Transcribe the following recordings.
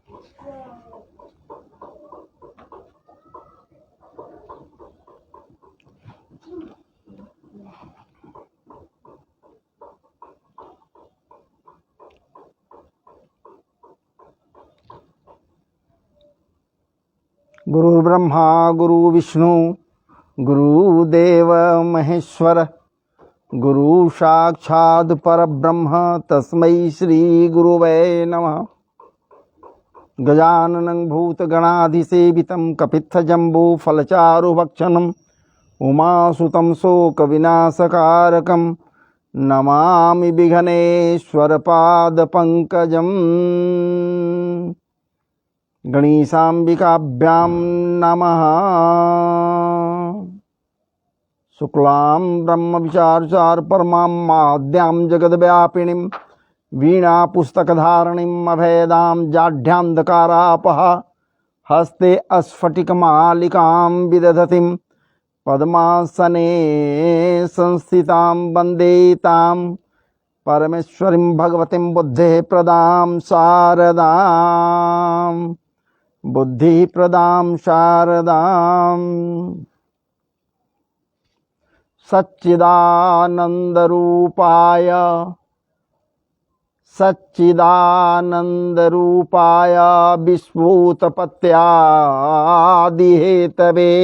गुरु ब्रह्मा गुरु विष्णु गुरुदेव महेश्वर गुरु साक्षात् परब्रह्म तस्मै श्री गुरुवे नमः। गजाननं भूतगणाधिसेवितं कपित्थजम्बूफलचारुभक्षणम् उमासुतं शोकविनाशकारकं नमामि विघ्नेश्वरपादपङ्कजम्। गणेशाम्बिकाभ्यां नमः। शुक्लां ब्रह्मविचारचार परमां माद्यां जगद्व्यापिनीं वीणापुस्तकधारिणीम् अभेदां जाढ्यान्धकारापः हस्ते स्फटिकमालिकां विदधतीं पद्मासने संस्थितां वन्दे तां परमेश्वरीं भगवतीं बुद्धेः प्रदां शारदां बुद्धि प्रदां शारदां। सच्चिदानन्दरूपाय सच्चिदानन्दरूपाय विश्वोत्पत्त्यादिहेतवे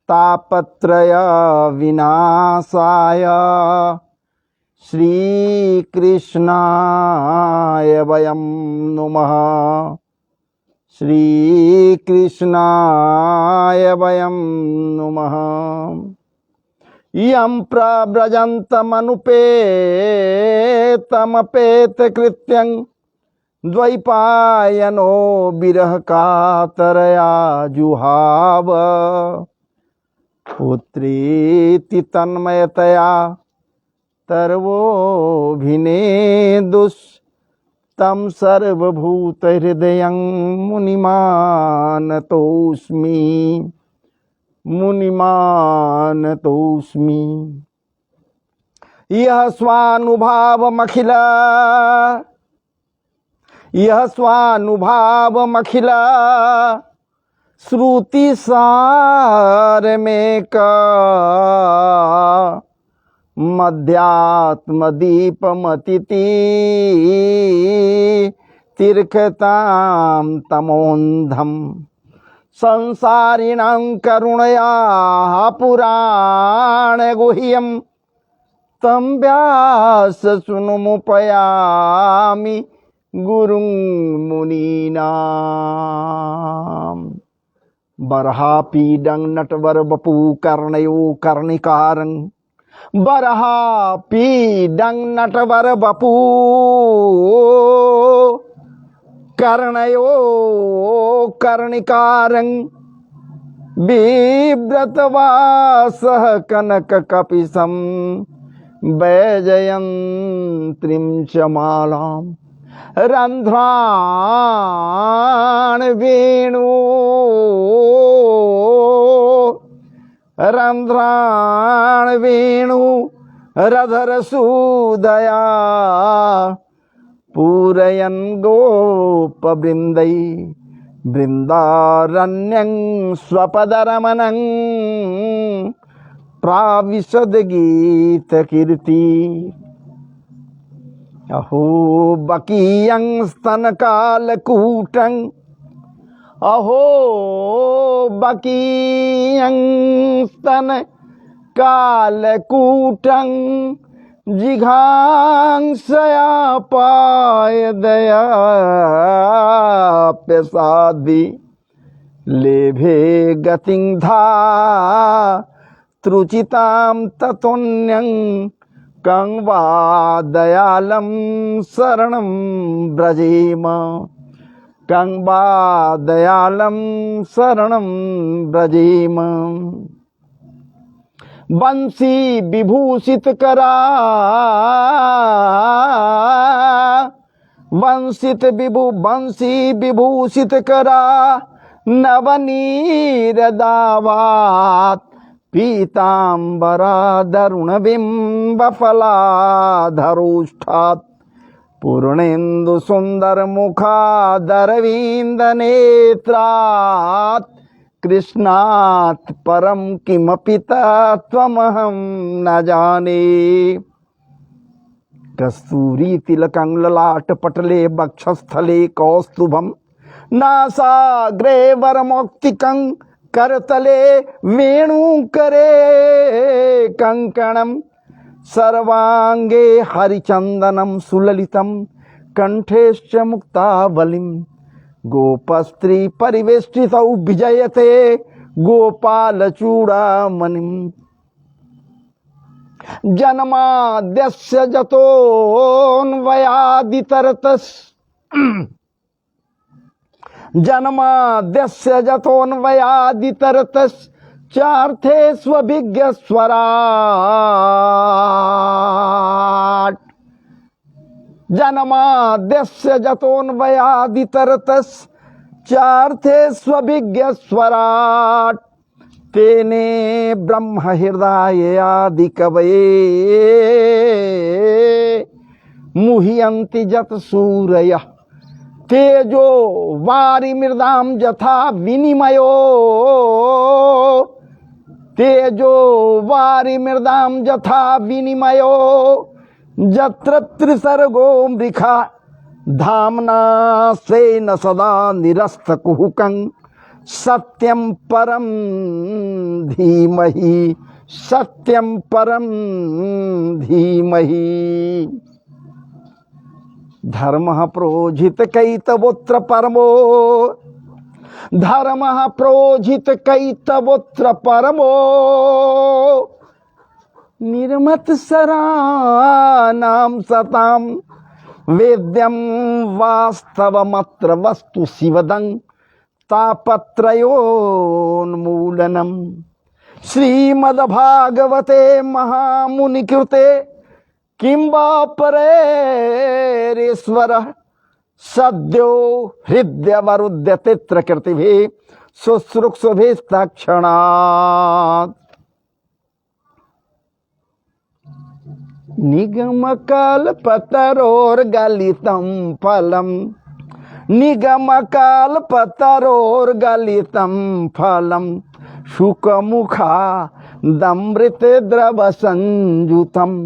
तापत्रय विनाशाय श्रीकृष्णाय वयं नुमः। श्रीकृष्णाय वयं नुमः। यं प्रव्रजन्तमनुपेतमपेतकृत्यं द्वैपायनो विरहकातरया जुहाव पुत्रेति तन्मयतया तर्वोऽभिनेदुस्तं सर्वभूतहृदयं मुनिमानतोऽस्मि मुनिमानतोऽस्मि। यः स्वानुभावमखिल श्रुतिसारमेक मध्यात्मदीपमतिति तीर्थतां तमोन्धम् संसारिणां करुणया पुराणगुह्यं तं व्याससुनुमुपयामि गुरुं मुनीनां। बर्हापीडं नटवरवपु कर्णयो कर्णिकारं बर्हापीडं नटवरवपु कर्णयो कर्णिकारं बिभ्रतवासः कनककपिशं वैजयन्तीं च मालां रन्ध्रान् वेणु रधरसूदया पूरयन् गोपवृन्दै बृन्दारण्यं स्वपदरमणं प्राविशद्गीतकीर्ति। अहो बकीयं स्तनकालकूटं अहो बकीयं स्तनकालकूटं जिघांसया पायदयाप्यसादि लेभे गतिं धातृचितां ततोऽन्यं कं वा दयालं शरणं व्रजेम कं वा दयालं शरणं व्रजेम। बंसी विभूषित करा बंसी विभूषित करा नवनीरदावात पीतांबरा दरुणबिंबफलाधरोष्ठात् पूर्णेन्दु सुंदर मुखादरविंद नेत्रात् कृष्णात् परम किमपि तत्त्वमहं न जाने। कस्तूरी तिलकं ललाट पटले वक्षस्थले कौस्तुभम नासाग्रे वरमौक्तिकं करतले वेणुकरे कंकणम सर्वांगे हरिचंदनम सुललितम कंठेश्च मुक्तावलिम गोपस्त्री परिवेष्टितौ विजयते गोपालचूड़ामणिम्। जन्माद्यस्य जतोऽन्वयादितरतस् जन्माद्यस्य जतोऽन्वयादितरतस् चार्थे स्वभिज्ञ स्वराट। जन्माद्यस्य जतोऽन्वयादितरतस् चार्थे स्वभिज्ञ स्वराट। तेने ब्रह्म हृदय आदि कवये मुह्यन्ति जत सूरयः तेजो वारि मृदाम यथा विनिमयो तेजो वारि मृदाम यथा विनिमयो यत्र त्रिसर्गो मृखा धाम्ना स्वेन सदा निरस्तकुहकं सत्यं परम धीमहि सत्यं परम धीमहि। धर्मः प्रोजित कैतवोत्र परमो धर्मः प्रोजित कैतवोत्र परमो निर्मत सरानां सतां वेद्यं वास्तवमत्र वस्तु शिवदं तापत्रयोन्मूलनम्। श्रीमद्भागवते महामुनिकृते किं वा परेरीश्वरः सद्यो हृद्यवरुध्यतेऽत्र कृतिभिः शुश्रूषुभिस्तत्क्षणात्। निगमकल्पतरोर्गलितं फलम् निगमकल्पतरोर्गलितं फलम् शुकमुखादमृतद्रवसंयुतम्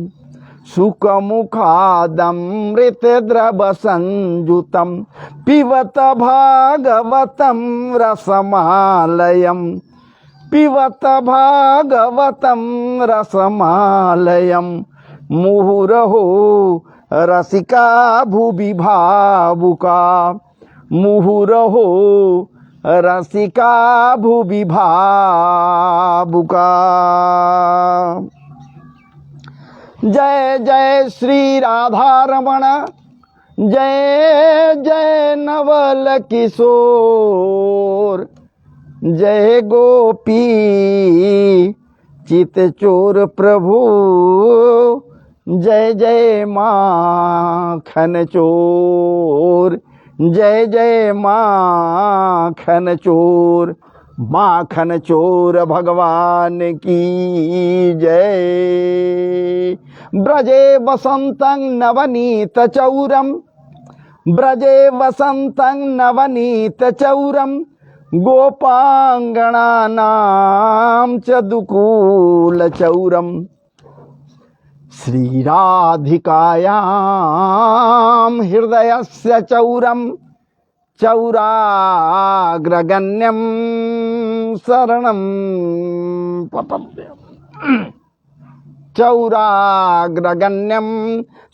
शुकमुखादमृतद्रवसंयुतम् पिबत भागवतं रसमालयम् पिबत भागवतं रसमालयम्। मुहुरहो रसिका भुवि भावुका मुहुरहो रसिका भुवि भावुका। जय जय श्री राधारमण जय जय नवल किशोर जय गोपी चित चोर प्रभु जय जय माखन चोर जय जय माखन चोर माखन चोर भगवान की जय। ब्रजे वसंतं नवनीत चौरम ब्रजे वसंतं नवनीत चौरम गोपांगनानां च दुकूल चौरम। श्रीराधिकायां हृदयस्य चौरम चौराग्रगण्यं शरणं पपद्यम् चौराग्रगण्यं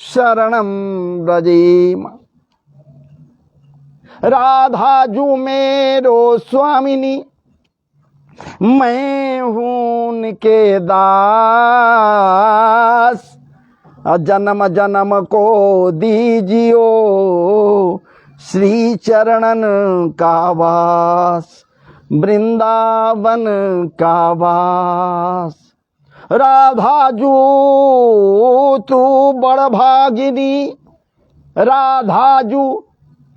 शरणं व्रजेम। राधाजू मेरो स्वामिनी मैं हूँ उनके दास जन्म जन्म को दीजियो श्री चरणन का वास वृंदावन का वास। राधाजू तू बड़ भागिनी राधाजू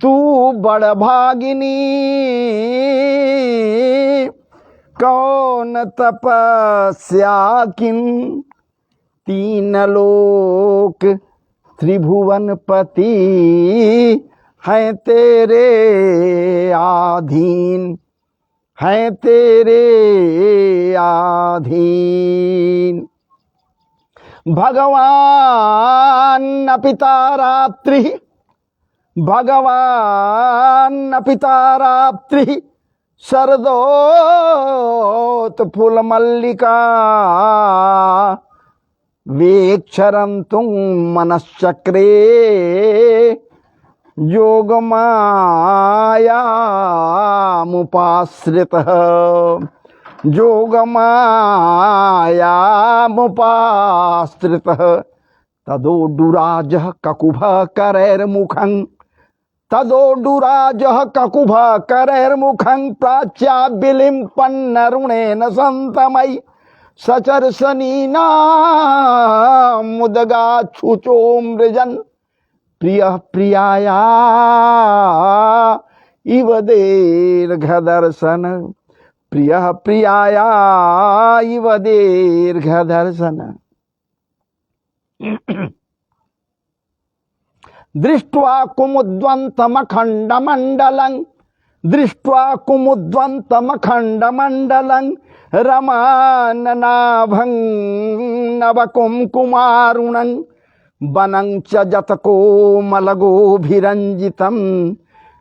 तू बड़ भागिनी कौन तपस्या किन तीन लोक त्रिभुवनपति हैं तेरे आधीन, हैं तेरे आधीन। भगवान न पिता रात्रि, भगवान न पिता रात्रि, शरदोत फूल मल्लिका, वेक्षरन्तुं मनश्चक्रे योगमायामुपाश्रितः, योगमायामुपाश्रितः। तदोडुराजः ककुभकरैर्मुखं, तदोडुराजः ककुभकरैर्मुखं प्राच्याबिलिं पन्नरुणेन सन्तमयि सचर्षणीना मुदगाच्छुचो मृजन् प्रियः प्रियाया इव दीर्घदर्शन, प्रियः प्रियाया इव दीर्घदर्शन। दृष्ट्वा कुमुद्वन्तमखण्डमण्डलं, दृष्ट्वा कुमुद्वन्तमखण्डमण्डलं रमाननाभं नवकुङ्कुमारुणं वनं च जतकोमलगोभिरञ्जितं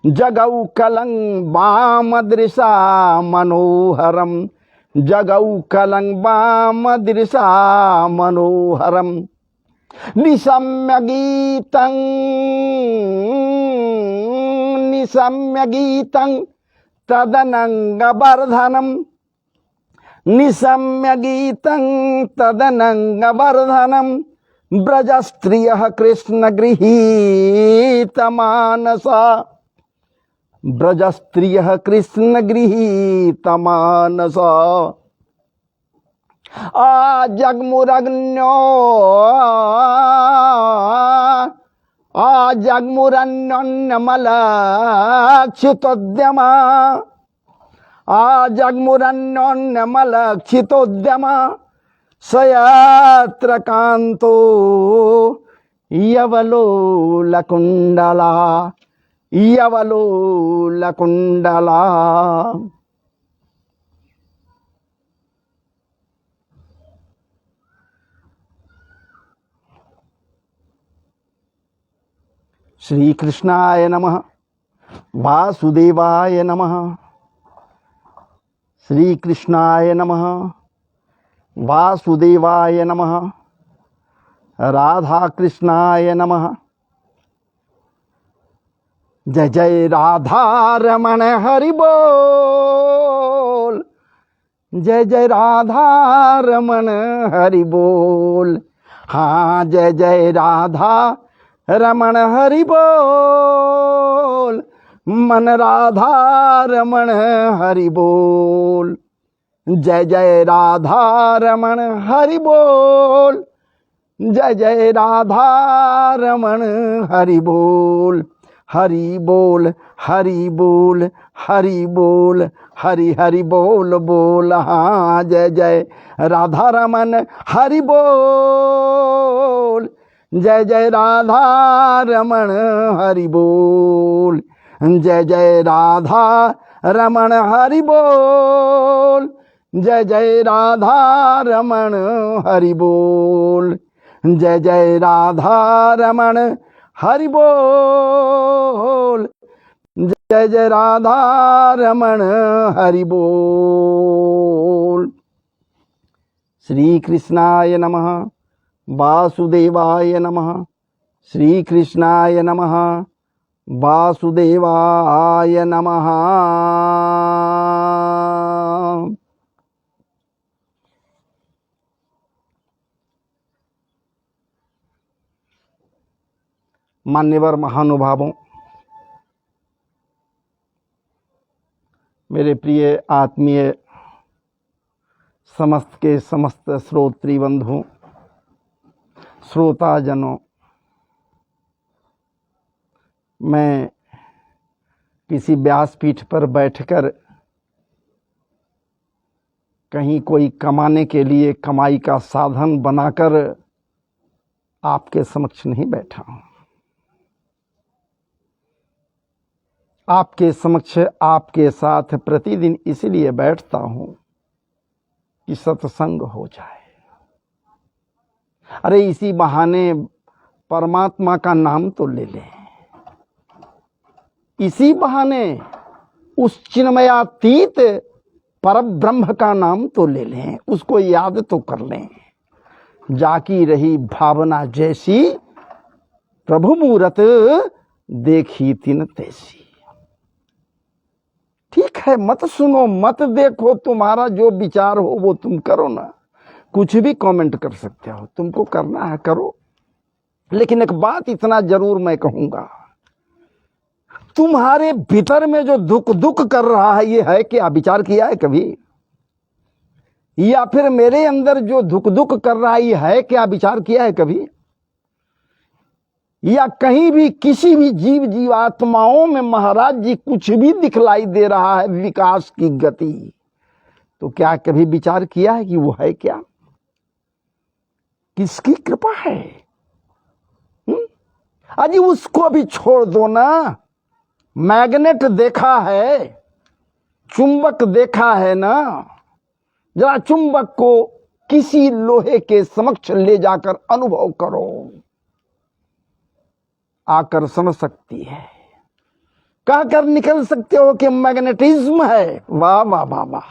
जगौकलं वामदृशा मनोहरं, जगौकलं वामदृशा मनोहरं। निशम्य गीतं, निशम्य गीतं तदनङ्गवर्धनं, निशम्य गीतं तदनङ्गवर्धनं ब्रजस्त्रियः कृष्णगृहीतमानसा, ब्रजस्त्रियः कृष्णगृहीतमानसा। आजग्मुरन्यो, आजग्मुरन्योन्नमलक्षितोद्यमा, आजग्मुरन्योन्नमलक्षितोद्यमा सयत्र कान्तो यवलोलकुण्डला, यवलोलकुण्डला। श्री कृष्णाय नमः, वासुदेवाय नमः, श्री कृष्णाय नमः, वासुदेवाय नमः, राधा कृष्णाय नमः। जय जय राधा रमण हरि बोल, जय जय राधा रमण हरि बोल। हाँ जय जय राधा रमण हरि बोल, मन राधा रमण हरि बोल। जय जय राधा रमण हरि बोल, जय जय राधा रमण हरि बोल। हरि बोल, हरि बोल, हरि बोल, हरि हरि बोल बोल। हाँ जय जय राधा रमण हरि बोल, जय जय राधा रमण हरि बोल, जय जय राधा रमण हरि बोल, जय जय राधा रमण हरि बोल, जय जय राधा रमण हरि बोल, जय जय राधा रमण हरि बोल। श्री कृष्णाय नमः, वासुदेवाय नमः, श्री कृष्णाय नमः, वासुदेवाय नमः। मान्यवर महानुभावों, मेरे प्रिय आत्मीय समस्त के समस्त श्रोत्री बंधुओं, श्रोताजनों, मैं किसी व्यासपीठ पर बैठकर कहीं कोई कमाने के लिए कमाई का साधन बनाकर आपके समक्ष नहीं बैठा हूं, आपके समक्ष आपके साथ प्रतिदिन इसलिए बैठता हूं कि सत्संग हो जाए। अरे इसी बहाने परमात्मा का नाम तो ले लें, इसी बहाने उस चिन्मयातीत परब्रह्म का नाम तो ले लें, उसको याद तो कर लें। जाकी रही भावना जैसी, प्रभु मूरत देखी तिन तैसी। ठीक है, मत सुनो मत देखो, तुम्हारा जो विचार हो वो तुम करो ना, कुछ भी कमेंट कर सकते हो, तुमको करना है करो। लेकिन एक बात इतना जरूर मैं कहूंगा, तुम्हारे भीतर में जो दुख दुख कर रहा है ये है क्या? विचार किया है कभी? या फिर मेरे अंदर जो दुख दुख कर रहा है ये है क्या? विचार किया है कभी? या कहीं भी किसी भी जीव जीवात्माओं में महाराज जी कुछ भी दिखलाई दे रहा है विकास की गति, तो क्या कभी विचार किया है कि वो है क्या? किसकी कृपा है? अजी उसको भी छोड़ दो ना। मैग्नेट देखा है, चुंबक देखा है ना, जरा चुंबक को किसी लोहे के समक्ष ले जाकर अनुभव करो, आकर्षण शक्ति है। कहकर निकल सकते हो कि मैग्नेटिज्म है, वाह वाह वाह वाह,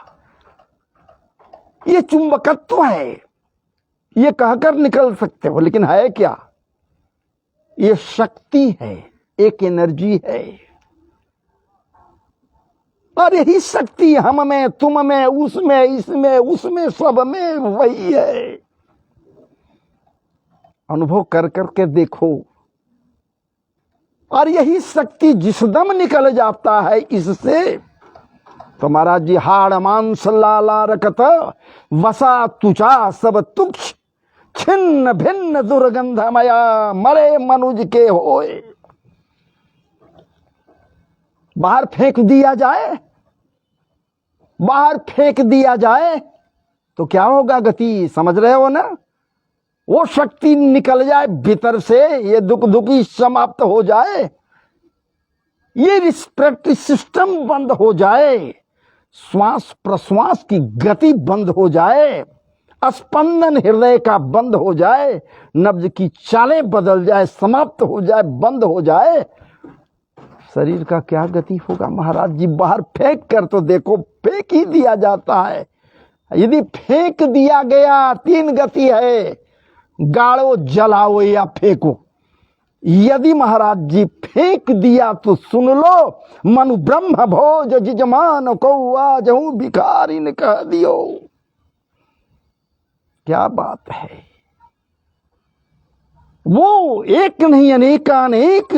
ये चुंबकत्व है, ये कहकर निकल सकते हो, लेकिन है क्या? ये शक्ति है, एक एनर्जी है। और यही शक्ति हम में, तुम में, उसमें, इसमें, उसमें, सब में वही है। अनुभव कर करके देखो। और यही शक्ति जिस दम निकल जाता है इससे, तो महाराज जी हाड़ मांस लाला रकत वसा तुचा सब तुक्ष छिन्न भिन्न दुर्गंधमया मरे मनुज के होए। बाहर फेंक दिया जाए, बाहर फेंक दिया जाए तो क्या होगा गति? समझ रहे हो ना? वो शक्ति निकल जाए भीतर से, ये दुख दुखी समाप्त हो जाए, ये रिस्पिरेटरी सिस्टम बंद हो जाए, श्वास प्रश्वास की गति बंद हो जाए, स्पंदन हृदय का बंद हो जाए, नब्ज की चालें बदल जाए, समाप्त हो जाए, बंद हो जाए, शरीर का क्या गति होगा महाराज जी? बाहर फेंक कर तो देखो, फेंक ही दिया जाता है। यदि फेंक दिया गया, तीन गति है, गाड़ो, जलाओ या फेंको। यदि महाराज जी फेंक दिया तो सुन लो, मनु ब्रह्म भोज जिजमान को आज हूं भिखारी ने कह दियो। क्या बात है! वो एक नहीं अनेकानेक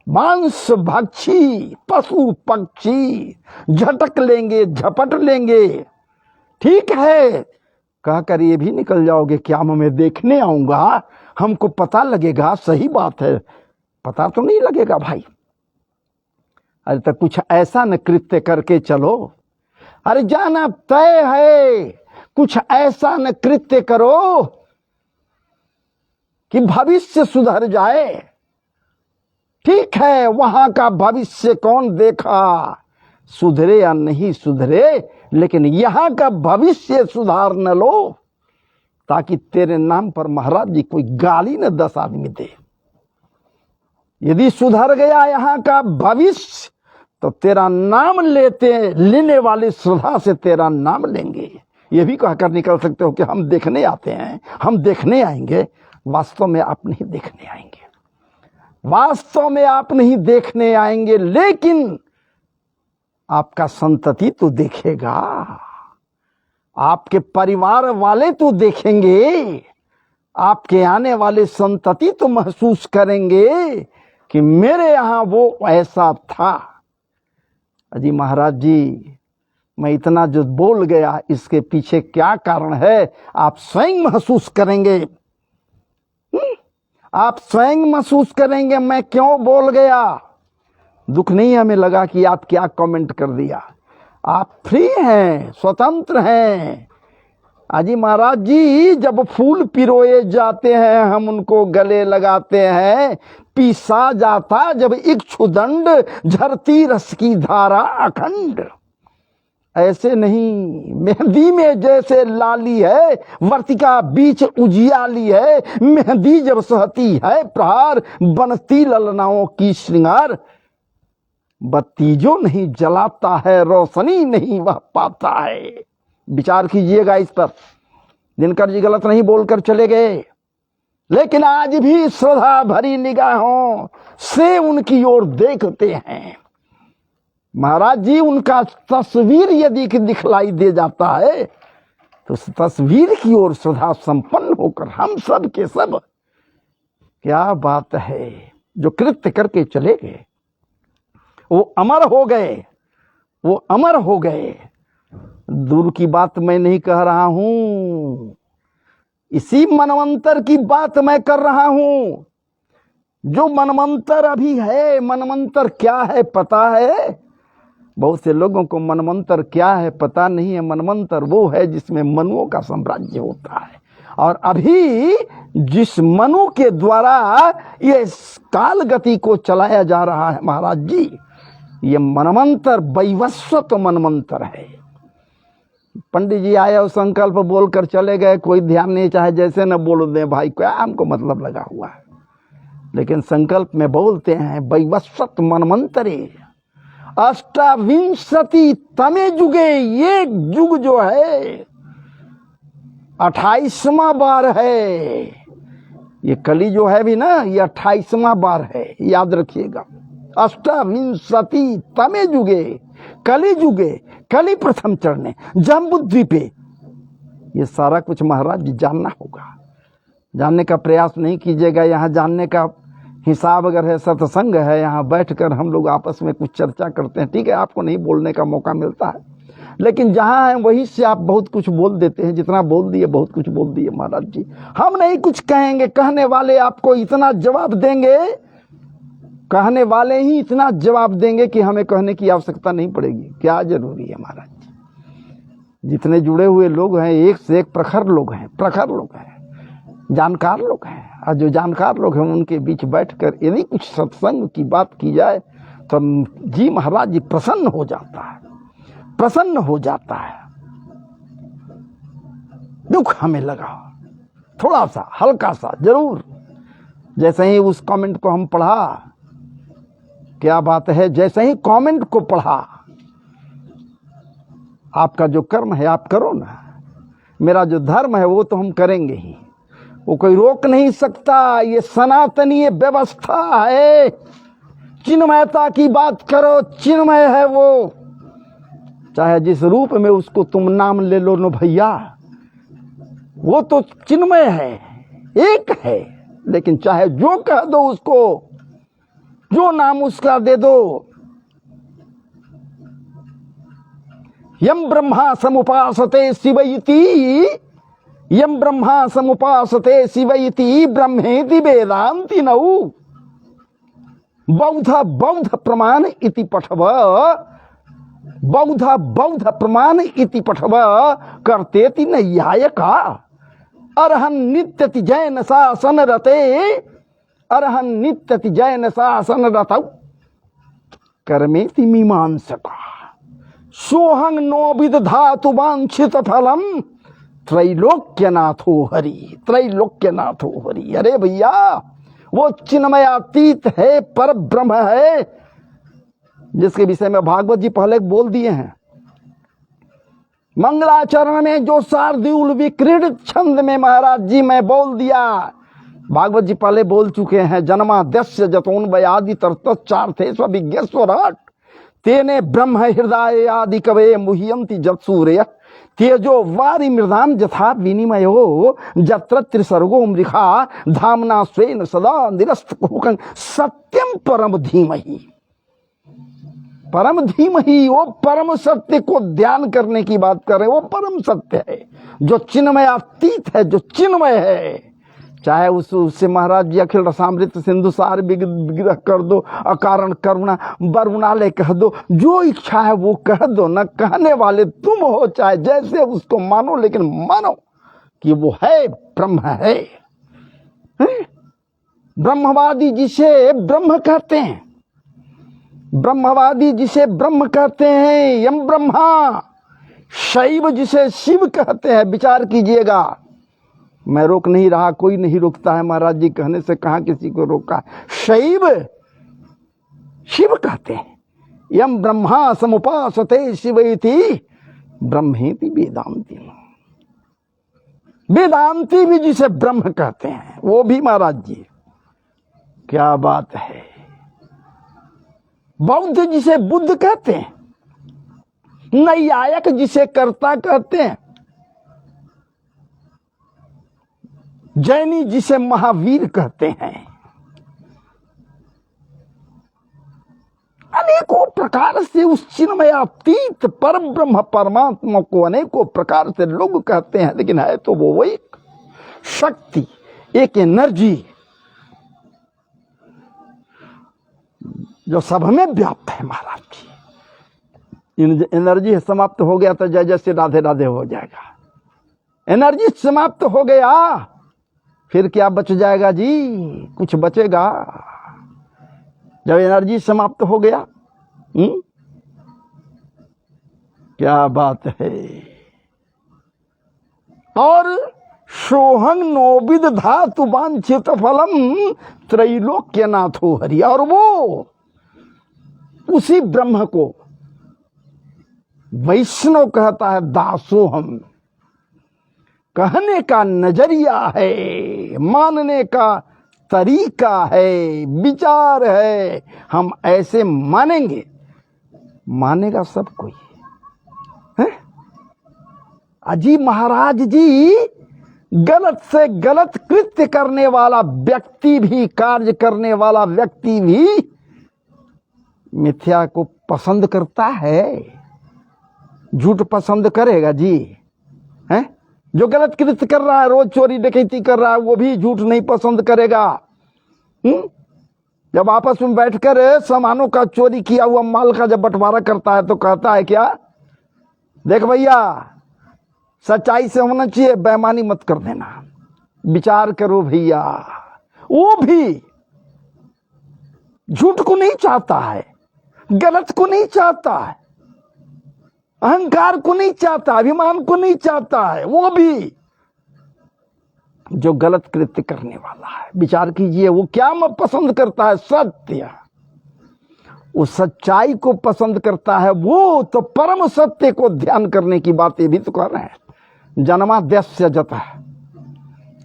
मांस भक्षी पशु पक्षी झटक लेंगे, झपट लेंगे। ठीक है, कहकर ये भी निकल जाओगे क्या मैं देखने आऊंगा, हमको पता लगेगा। सही बात है, पता तो नहीं लगेगा भाई। अरे तो कुछ ऐसा न कृत्य करके चलो, अरे जाना तय है, कुछ ऐसा न कृत्य करो कि भविष्य सुधर जाए। ठीक है, वहां का भविष्य कौन देखा, सुधरे या नहीं सुधरे, लेकिन यहां का भविष्य सुधार न लो, ताकि तेरे नाम पर महाराज जी कोई गाली न 10 आदमी दे। यदि सुधर गया यहां का भविष्य तो तेरा नाम लेने वाले श्रद्धा से तेरा नाम लेंगे। ये भी कहकर निकल सकते हो कि हम देखने आते हैं, हम देखने आएंगे। वास्तव में आप नहीं देखने आएंगे, वास्तव में आप नहीं देखने आएंगे, लेकिन आपका संतति तो देखेगा, आपके परिवार वाले तो देखेंगे, आपके आने वाले संतति तो महसूस करेंगे कि मेरे यहां वो ऐसा था। अजी महाराज जी, मैं इतना जो बोल गया इसके पीछे क्या कारण है आप स्वयं महसूस करेंगे। आप स्वयं महसूस करेंगे मैं क्यों बोल गया। दुख नहीं हमें लगा कि आप क्या कमेंट कर दिया। आप फ्री हैं, स्वतंत्र हैं, अजी महाराज जी, जब फूल पिरोए जाते हैं हम उनको गले लगाते हैं, पीसा जाता जब इक्षुदंड, झरती रस की धारा अखंड। ऐसे नहीं, मेहंदी में जैसे लाली है, वर्तिका बीच उजियाली है, मेहंदी जब सहती है प्रहार, बनती ललनाओं की श्रृंगार। बत्ती जो नहीं जलाता है, रोशनी नहीं वह पाता है। विचार कीजिएगा इस पर। दिनकर जी गलत नहीं बोलकर चले गए, लेकिन आज भी श्रद्धा भरी निगाहों से उनकी ओर देखते हैं। महाराज जी, उनका तस्वीर यदि दिखलाई दे जाता है तो उस तस्वीर की ओर श्रद्धा संपन्न होकर हम सब के सब, क्या बात है, जो कृत्य करके चले गए वो अमर हो गए, वो अमर हो गए। दूर की बात मैं नहीं कह रहा हूं, इसी मनवंतर की बात मैं कर रहा हूं। जो मनवंतर अभी है, मनवंतर क्या है पता है? बहुत से लोगों को मनवंतर क्या है पता नहीं है। मनवंतर वो है जिसमें मनुओं का साम्राज्य होता है, और अभी जिस मनु के द्वारा ये काल गति को चलाया जा रहा है महाराज जी, ये मनवंतर वैवस्वत मनवंतर है। पंडित जी आए और संकल्प बोलकर चले गए, कोई ध्यान नहीं, चाहे जैसे न बोल दें भाई, क्या हमको मतलब लगा हुआ है, लेकिन संकल्प में बोलते हैं वैवस्वत मनवंतरे अष्टाविंशति तमे जुगे। ये युग जो है 28वां बार है। ये कली जो है भी ना, ये 28वां बार है, याद रखिएगा। अष्टाविंशति तमे जुगे कली जुगे, कली प्रथम चरणे जम्बुद्वीपे। ये सारा कुछ महाराज जी जानना होगा। जानने का प्रयास नहीं कीजिएगा। यहाँ जानने का हिसाब अगर है, सत्संग है, यहाँ बैठकर हम लोग आपस में कुछ चर्चा करते हैं, ठीक है, आपको नहीं बोलने का मौका मिलता है, लेकिन जहाँ है वहीं से आप बहुत कुछ बोल देते हैं। जितना बोल दिए बहुत कुछ बोल दिए महाराज जी। हम नहीं कुछ कहेंगे, कहने वाले आपको इतना जवाब देंगे, कहने वाले ही इतना जवाब देंगे कि हमें कहने की आवश्यकता नहीं पड़ेगी। क्या जरूरी है महाराज जी? जितने जुड़े हुए लोग हैं, एक से एक प्रखर लोग हैं, प्रखर लोग हैं, जानकार लोग हैं, और जो जानकार लोग हैं उनके बीच बैठकर यदि कुछ सत्संग की बात की जाए तो जी महाराज जी प्रसन्न हो जाता है, प्रसन्न हो जाता है। दुख हमें लगा थोड़ा सा, हल्का सा जरूर। जैसे ही उस कमेंट को हम पढ़ा, क्या बात है, जैसे ही कमेंट को पढ़ा, आपका जो कर्म है आप करो ना, मेरा जो धर्म है वो तो हम करेंगे ही, वो कोई रोक नहीं सकता। ये सनातनीय व्यवस्था है। चिन्मयता की बात करो, चिन्मय है वो, चाहे जिस रूप में उसको तुम नाम ले लो न भैया, वो तो चिन्मय है, एक है। लेकिन चाहे जो कह दो उसको, जो नाम उसका दे दो। यम ब्रह्मा समुपासते शिव इति, यम ब्रह्मा समुपासते शिव इति ब्रह्मेति वेदांति नौ। बौद्ध बौद्ध प्रमाण इति पठव, बौद्ध बौद्ध प्रमाण इति पठव करतेति नैयायिका। अरहं नित्यति जैन शासन रते, अरहं नित्यति जैन शासन रतौ कर्मेति मीमांसका। सोहं नो विद धातु वांछित फलम त्रैलोक्यनाथो हरि, त्रैलोक्यनाथो हरि। अरे भैया, वो चिन्मयातीत है, पर ब्रह्म है, जिसके विषय में भागवत जी पहले बोल दिए हैं। मंगलाचरण में जो शार्दूल विक्रीडित छंद में महाराज जी मैं बोल दिया, भागवत जी पहले बोल चुके हैं। जन्माद्यस्य जतोन्वयादि तर्तच्चार्थे स्वविज्ञस्वराट तेने ब्रह्म हृदय आदि कवे मुह्यंति जत्सूर्य तेजो वारि मृदाम यथा विनिमयो जत्र त्रिसर्गो मृखा धामना स्वेन सदा निरस्तकुहकं सत्यम परम धीमहि। परम धीमहि, वो परम सत्य को ध्यान करने की बात कर रहे हैं। वो परम सत्य है जो चिन्मयातीत है, जो चिन्मय है। चाहे उससे महाराज जी अखिल रसामृत सिंधु सार विग्रह कर दो, अकारण करुणा बरुणालय कह दो, जो इच्छा है वो कह दो, न कहने वाले तुम हो, चाहे जैसे उसको मानो, लेकिन मानो कि वो है, ब्रह्म है। ब्रह्मवादी जिसे ब्रह्म कहते हैं, ब्रह्मवादी जिसे ब्रह्म कहते हैं, यम ब्रह्मा। शैव जिसे शिव कहते हैं, विचार कीजिएगा। मैं रोक नहीं रहा, कोई नहीं रोकता है, महाराज जी कहने से कहां किसी को रोका। शैव शिव कहते हैं, यम ब्रह्मा समुपासते शिवेति ब्रह्मेति वेदांति। वेदांती भी जिसे ब्रह्म कहते हैं, वो भी महाराज जी, क्या बात है। बौद्ध जिसे बुद्ध कहते हैं, नैयायिक जिसे कर्ता कहते हैं, जैनी जिसे महावीर कहते हैं, अनेकों प्रकार से उस चिन्मयातीत परम ब्रह्म परमात्मा को अनेकों प्रकार से लोग कहते हैं, लेकिन है तो वो एक शक्ति, एक एनर्जी जो सब में व्याप्त है महाराज जी। एनर्जी समाप्त हो गया तो जय जय से राधे राधे हो जाएगा। एनर्जी समाप्त हो गया फिर क्या बच जाएगा जी? कुछ बचेगा? जब एनर्जी समाप्त हो गया, क्या बात है। और सोहंग नोविद धातु वांछित फलम त्रैलोक्य नाथो हरि। और वो उसी ब्रह्म को वैष्णव कहता है दासोहम। कहने का नजरिया है, मानने का तरीका है, विचार है। हम ऐसे मानेंगे, मानेगा सब कोई है? अजी महाराज जी, गलत से गलत कृत्य करने वाला व्यक्ति भी, कार्य करने वाला व्यक्ति भी मिथ्या को पसंद करता है। झूठ पसंद करेगा जी? हैं? जो गलत कृत्य कर रहा है, रोज चोरी डकैती कर रहा है, वो भी झूठ नहीं पसंद करेगा। जब आपस में बैठकर सामानों का, चोरी किया हुआ माल का जब बंटवारा करता है तो कहता है क्या? देख भैया, सच्चाई से होना चाहिए, बेईमानी मत कर देना, विचार करो भैया। वो भी झूठ को नहीं चाहता है, गलत को नहीं चाहता है, अहंकार को नहीं चाहता, अभिमान को नहीं चाहता है। वो भी जो गलत कृत्य करने वाला है, विचार कीजिए वो क्या पसंद करता है? सत्य। वो सच्चाई को पसंद करता है। वो तो परम सत्य को ध्यान करने की बातें भी तो कर रहे हैं। जन्माद्यस्य जतः,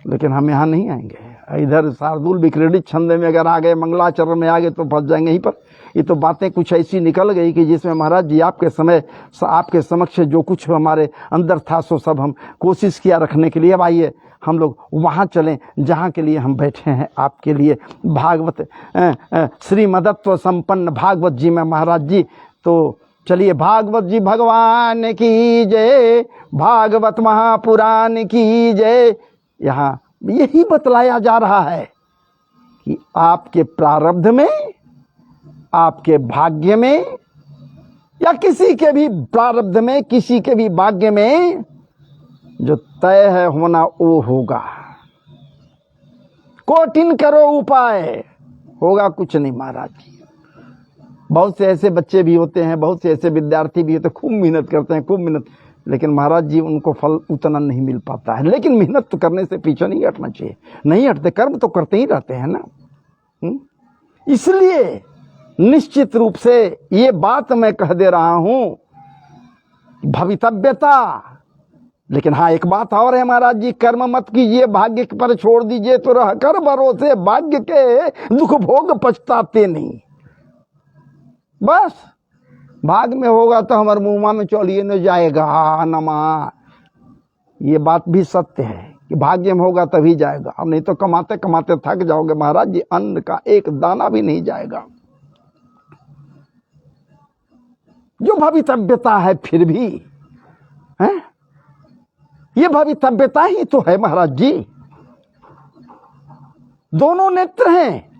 लेकिन हम यहां नहीं आएंगे। इधर शार्दुल विक्रीडित छंद में अगर आ गए, मंगलाचरण में आ गए तो फंस जाएंगे यहीं पर। ये तो बातें कुछ ऐसी निकल गई कि जिसमें महाराज जी आपके समक्ष जो कुछ हमारे अंदर था सो सब हम कोशिश किया रखने के लिए। अब आइए हम लोग वहां चलें जहां के लिए हम बैठे हैं आपके लिए। भागवत श्रीमदत्व संपन्न भागवत जी में महाराज जी, तो चलिए भागवत जी भगवान की जय, भागवत महापुराण की जय। यहाँ यही बतलाया जा रहा है कि आपके प्रारब्ध में, आपके भाग्य में, या किसी के भी प्रारब्ध में, किसी के भी भाग्य में जो तय है होना वो होगा। कोटिन करो उपाय, होगा कुछ नहीं महाराज जी। बहुत से ऐसे बच्चे भी होते हैं, बहुत से ऐसे विद्यार्थी भी होते हैं, खूब मेहनत करते हैं, खूब मेहनत, लेकिन महाराज जी उनको फल उतना नहीं मिल पाता है। लेकिन मेहनत तो करने से पीछे नहीं हटना चाहिए। नहीं हटते, कर्म तो करते ही रहते हैं ना। इसलिए निश्चित रूप से ये बात मैं कह दे रहा हूं, भवितव्यता। लेकिन हाँ, एक बात और है महाराज जी, कर्म मत कीजिए, भाग्य पर छोड़ दीजिए, तो रह कर भरोसे भाग्य के दुख भोग पछताते नहीं। बस भाग में होगा तो हमारे मुंह में चौलिए न जाएगा नमा। ये बात भी सत्य है कि भाग्य में होगा तभी जाएगा, नहीं तो कमाते कमाते थक जाओगे महाराज जी, अन्न का एक दाना भी नहीं जाएगा। जो भवितव्यता है फिर भी है, ये भवितव्यता ही तो है महाराज जी। दोनों नेत्र हैं।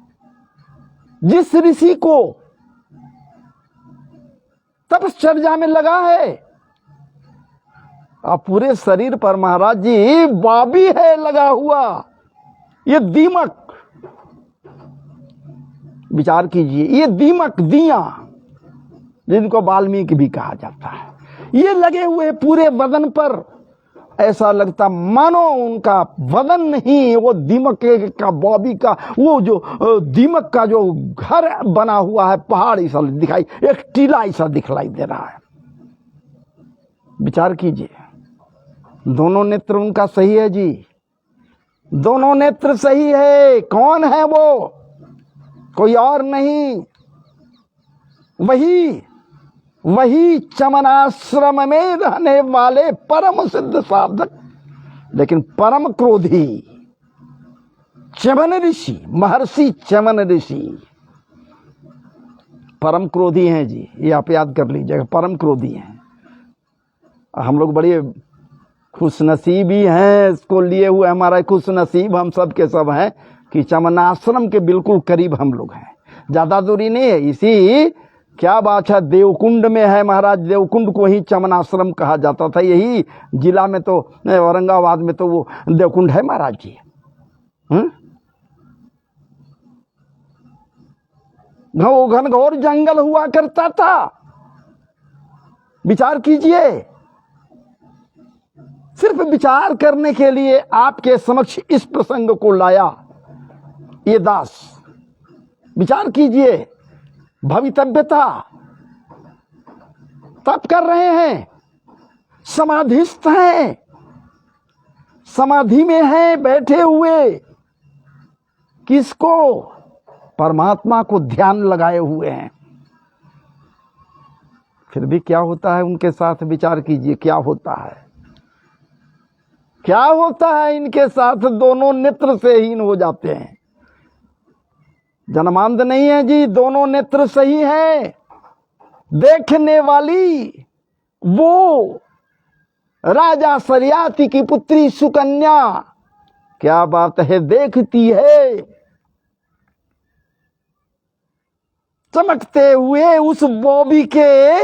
जिस ऋषि को तपश्चर्या में लगा है, अब पूरे शरीर पर महाराज जी बाबी है लगा हुआ, ये दीमक, विचार कीजिए, ये दीमक दिया जिनको वाल्मीकि भी कहा जाता है, ये लगे हुए पूरे बदन पर। ऐसा लगता मानो उनका बदन नहीं, वो दीमक का बॉबी का वो जो दीमक का जो घर बना हुआ है, पहाड़ ऐसा दिखाई, एक टीला ऐसा दिखलाई दे रहा है। विचार कीजिए, दोनों नेत्र उनका सही है जी, दोनों नेत्र सही है। कौन है वो? कोई और नहीं, वही चमनाश्रम में रहने वाले परम सिद्ध साधक, लेकिन परम क्रोधी चमन ऋषि, महर्षि चमन ऋषि परम क्रोधी हैं जी। ये आप याद कर लीजिएगा, परम क्रोधी हैं। हम लोग बड़े खुशनसीबी हैं इसको लिए हुए, हमारा खुशनसीब हम सब के सब हैं कि चमनाश्रम के बिल्कुल करीब हम लोग हैं, ज्यादा दूरी नहीं है। इसी क्या बात है, देवकुंड में है महाराज, देवकुंड को ही चमनाश्रम कहा जाता था। यही जिला में तो, औरंगाबाद में तो वो देवकुंड है महाराज जी। वो घनघोर जंगल हुआ करता था। विचार कीजिए, सिर्फ विचार करने के लिए आपके समक्ष इस प्रसंग को लाया ये दास। विचार कीजिए, भवितव्यता तप कर रहे हैं, समाधिस्थ हैं, समाधि में हैं बैठे हुए, किसको? परमात्मा को ध्यान लगाए हुए हैं। फिर भी क्या होता है उनके साथ? विचार कीजिए, क्या होता है, क्या होता है इनके साथ? दोनों नेत्र से हीन हो जाते हैं। जन्मांध नहीं है जी, दोनों नेत्र सही है। देखने वाली वो राजा सरियाती की पुत्री सुकन्या, क्या बात है, देखती है चमकते हुए उस बॉबी के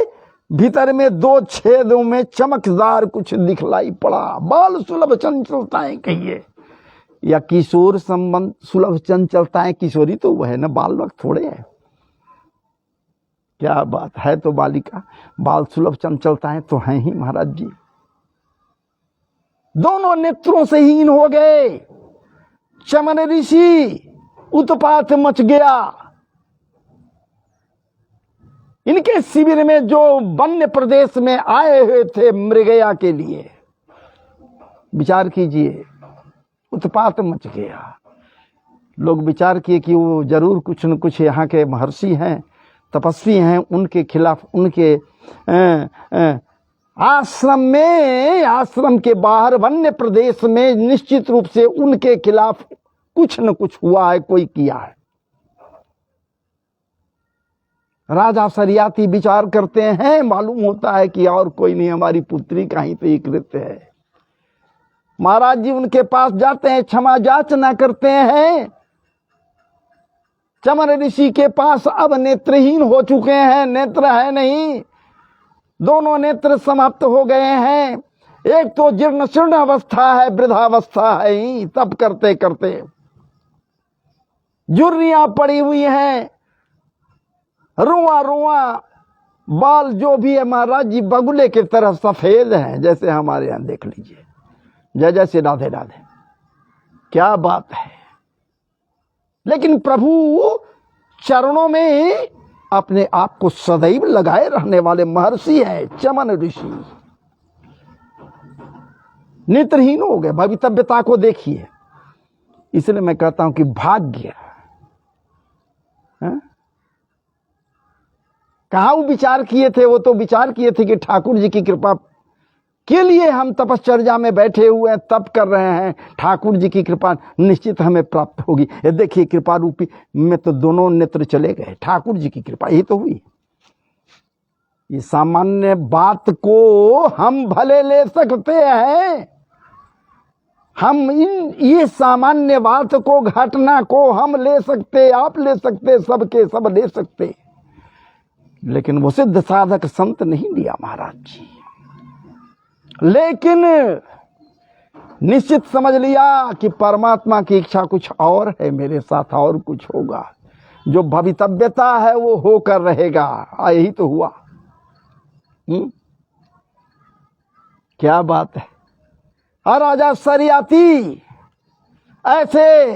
भीतर में दो छेदों में चमकदार कुछ दिखलाई पड़ा। बाल सुलभ चंचलताएं कहिए या किशोर संबंध सुलभ चंचलताएं, किशोरी तो वह है ना, बाल वक्त थोड़े है। क्या बात है, तो बालिका, बाल सुलभ चंचलताएं तो हैं ही महाराज जी। दोनों नेत्रों से हीन हो गए। चमन ऋषि, उत्पात मच गया। इनके शिविर में जो वन्य प्रदेश में आए हुए थे मृगया के लिए, विचार कीजिए, उत्पात मच गया। लोग विचार किए कि वो जरूर कुछ न कुछ यहाँ के महर्षि हैं, तपस्वी हैं, उनके खिलाफ, उनके आश्रम में, आश्रम के बाहर वन्य प्रदेश में निश्चित रूप से उनके खिलाफ कुछ न कुछ हुआ है, कोई किया है। राजा सरियाती विचार करते हैं, मालूम होता है कि और कोई नहीं, हमारी पुत्री का ही तो एक कृत्य है। महाराज जी उनके पास जाते हैं, क्षमा याचना करते हैं। चमन ऋषि के पास अब नेत्रहीन हो चुके हैं, नेत्र है नहीं, दोनों नेत्र समाप्त हो गए हैं। एक तो जीर्ण शीर्ण अवस्था है, वृद्धावस्था है ही, तब करते करते झुर्रियां पड़ी हुई हैं, रुआ रुआ बाल जो भी है महाराज जी बगुले की तरह सफेद हैं, जैसे हमारे यहां देख लीजिए। जय जय श्री राधे राधे, क्या बात है। लेकिन प्रभु चरणों में अपने आप को सदैव लगाए रहने वाले महर्षि हैं चमन ऋषि। नेत्रहीन हो गए, भवितव्यता को देखिए। इसलिए मैं कहता हूं कि भाग्य, कहाँ वो विचार किए थे? वो तो विचार किए थे कि ठाकुर जी की कृपा के लिए हम तपश्चर्या में बैठे हुए हैं, तप कर रहे हैं, ठाकुर जी की कृपा निश्चित हमें प्राप्त होगी। ये देखिए, कृपा रूपी में तो दोनों नेत्र चले गए, ठाकुर जी की कृपा ही तो हुई। ये सामान्य बात को हम भले ले सकते हैं, हम ये सामान्य बात को, घटना को हम ले सकते, आप ले सकते, सबके सब ले सकते, लेकिन वो सिद्ध साधक संत नहीं लिया महाराज जी। लेकिन निश्चित समझ लिया कि परमात्मा की इच्छा कुछ और है, मेरे साथ और कुछ होगा, जो भवितव्यता है वो होकर रहेगा। यही तो हुआ। क्या बात है। और राजा सरियाती ऐसे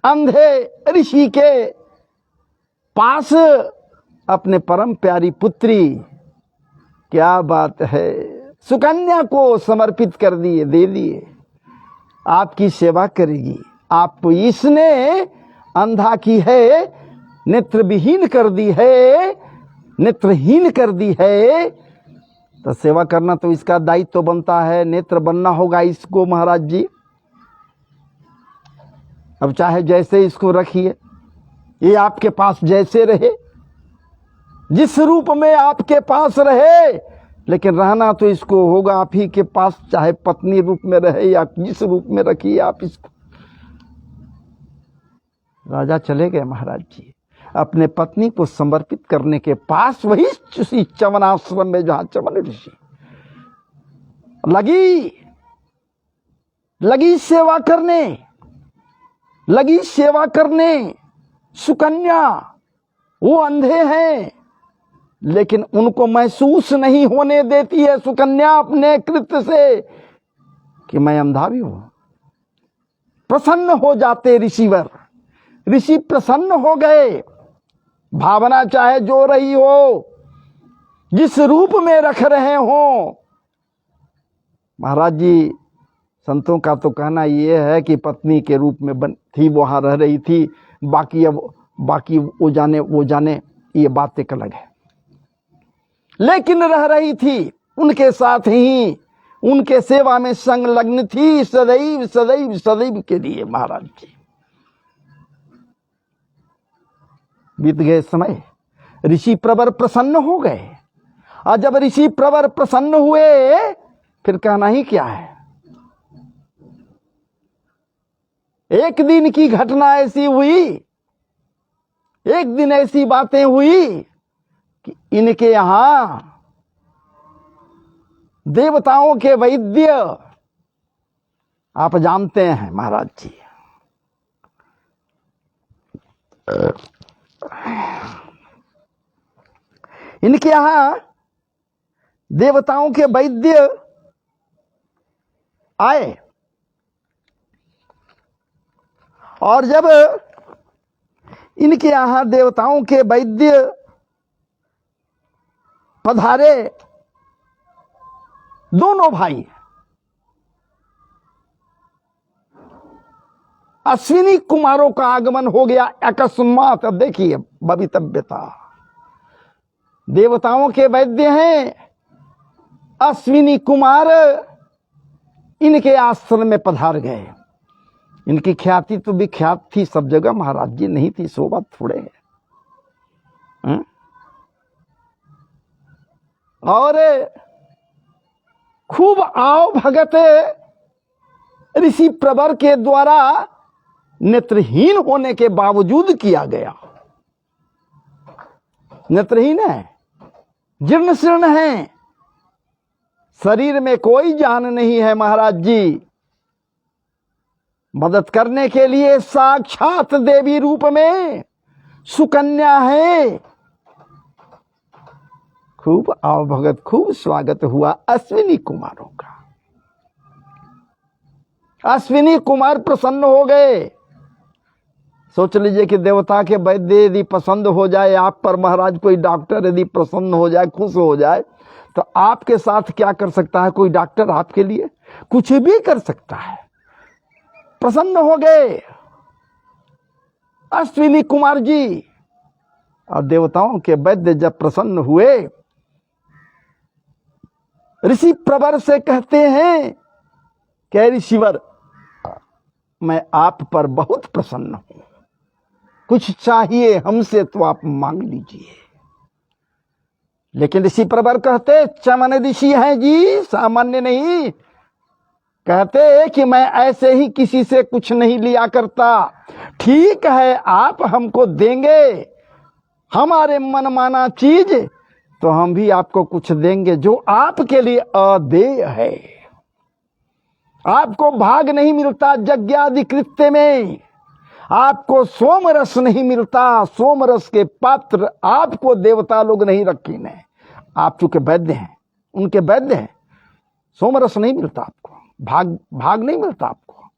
अंधे ऋषि के पास अपने परम प्यारी पुत्री, क्या बात है, सुकन्या को समर्पित कर दिए, दे दिए, आपकी सेवा करेगी। आप इसने अंधा की है, नेत्रविहीन कर दी है, नेत्रहीन कर दी है, तो सेवा करना तो इसका दायित्व तो बनता है, नेत्र बनना होगा इसको महाराज जी। अब चाहे जैसे इसको रखिए, ये आपके पास जैसे रहे, जिस रूप में आपके पास रहे, लेकिन रहना तो इसको होगा आप ही के पास, चाहे पत्नी रूप में रहे या जिस रूप में रखिए आप इसको। राजा चले गए महाराज जी अपने पत्नी को समर्पित करने के पास, वही चवन आश्रम में जहां चवन ऋषि लगी सेवा करने, लगी सेवा करने। सुकन्या वो अंधे हैं, लेकिन उनको महसूस नहीं होने देती है सुकन्या अपने कृत्य से कि मैं अंधा भी हूं। प्रसन्न हो जाते ऋषिवर, ऋषि प्रसन्न हो गए। भावना चाहे जो रही हो, जिस रूप में रख रहे हो, महाराज जी संतों का तो कहना यह है कि पत्नी के रूप में थी, वहां रह रही थी, बाकी वो जाने, ये बात एक अलग है, लेकिन रह रही थी, उनके साथ ही उनके सेवा में संलग्न थी सदैव सदैव सदैव के लिए। महाराज जी बीत गए समय, ऋषि प्रवर प्रसन्न हो गए, और जब ऋषि प्रवर प्रसन्न हुए फिर कहना ही क्या है। एक दिन की घटना ऐसी हुई, एक दिन ऐसी बातें हुई कि इनके यहां देवताओं के वैद्य, आप जानते हैं महाराज जी, इनके यहां देवताओं के वैद्य आए, और जब इनके यहां देवताओं के वैद्य पधारे, दोनों भाई अश्विनी कुमारों का आगमन हो गया अकस्मात। अब देखिए भवितव्यता, देवताओं के वैद्य हैं अश्विनी कुमार, इनके आश्रम में पधार गए। इनकी ख्याति तो विख्यात थी सब जगह महाराज जी, नहीं थी सो बात थोड़े है। और खूब आओ भगत ऋषि प्रवर के द्वारा नेत्रहीन होने के बावजूद किया गया। नेत्रहीन है, जीर्ण शीर्ण है, शरीर में कोई जान नहीं है महाराज जी। मदद करने के लिए साक्षात देवी रूप में सुकन्या है। खूब आओ भगत, खूब स्वागत हुआ अश्विनी कुमारों का। अश्विनी कुमार प्रसन्न हो गए। सोच लीजिए कि देवता के वैद्य यदि पसंद हो जाए आप पर महाराज, कोई डॉक्टर यदि प्रसन्न हो जाए, खुश हो जाए, तो आपके साथ क्या कर सकता है कोई डॉक्टर? आपके लिए कुछ भी कर सकता है। प्रसन्न हो गए अश्विनी कुमार जी, और देवताओं के वैद्य जब प्रसन्न हुए, ऋषि प्रवर से कहते हैं कि ऋषिवर, मैं आप पर बहुत प्रसन्न हूं, कुछ चाहिए हमसे तो आप मांग लीजिए। लेकिन ऋषि प्रवर कहते, चमन ऋषि हैं जी, सामान्य नहीं, कहते कि मैं ऐसे ही किसी से कुछ नहीं लिया करता, ठीक है आप हमको देंगे हमारे मनमाना चीज तो हम भी आपको कुछ देंगे जो आपके लिए अदेय है। आपको भाग नहीं मिलता यज्ञादि कृत्य में, आपको सोमरस नहीं मिलता, सोमरस के पात्र आपको देवता लोग नहीं रखीने। आप चूंकि वैद्य हैं, उनके वैद्य हैं, सोमरस नहीं मिलता आपको, भाग नहीं मिलता आपको।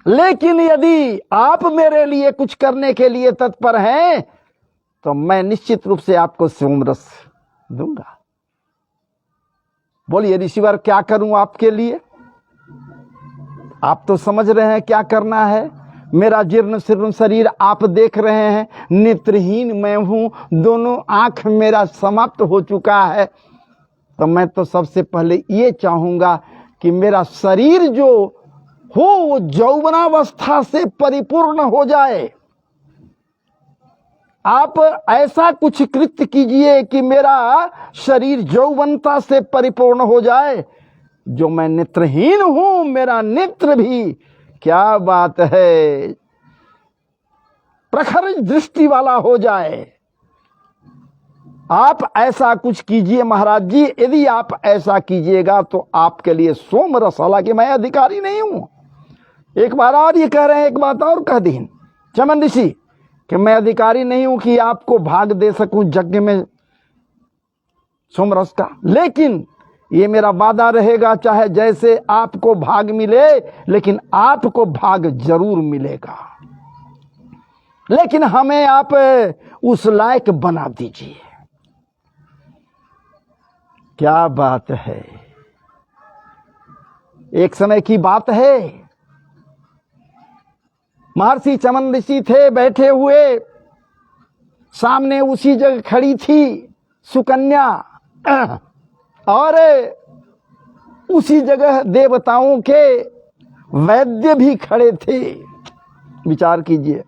लेकिन यदि आप मेरे लिए कुछ करने के लिए तत्पर हैं तो मैं निश्चित रूप से आपको सोमरस दूंगा। बोलिए ऋषिवर क्या करूं आपके लिए? आप तो समझ रहे हैं क्या करना है। मेरा जीर्ण शीर्ण शरीर आप देख रहे हैं, नेत्रहीन मैं हूं, दोनों आंख मेरा समाप्त हो चुका है। तो मैं तो सबसे पहले ये चाहूंगा कि मेरा शरीर जो हो वो यौवनावस्था से परिपूर्ण हो जाए। आप ऐसा कुछ कृत्य कीजिए कि मेरा शरीर यौवनता से परिपूर्ण हो जाए, जो मैं नेत्रहीन हूं मेरा नेत्र भी, क्या बात है, प्रखर दृष्टि वाला हो जाए। आप ऐसा कुछ कीजिए महाराज जी। यदि आप ऐसा कीजिएगा तो आपके लिए सोमरस, हालांकि मैं अधिकारी नहीं हूं। एक बार और ये कह रहे हैं, एक बात और कह दी चमन ऋषि कि मैं अधिकारी नहीं हूं कि आपको भाग दे सकूं यज्ञ में सोमरस का, लेकिन ये मेरा वादा रहेगा चाहे जैसे आपको भाग मिले, लेकिन आपको भाग जरूर मिलेगा। लेकिन हमें आप उस लायक बना दीजिए। क्या बात है। एक समय की बात है, महर्षि चमन ऋषि थे बैठे हुए, सामने उसी जगह खड़ी थी सुकन्या, और उसी जगह देवताओं के वैद्य भी खड़े थे। विचार कीजिए,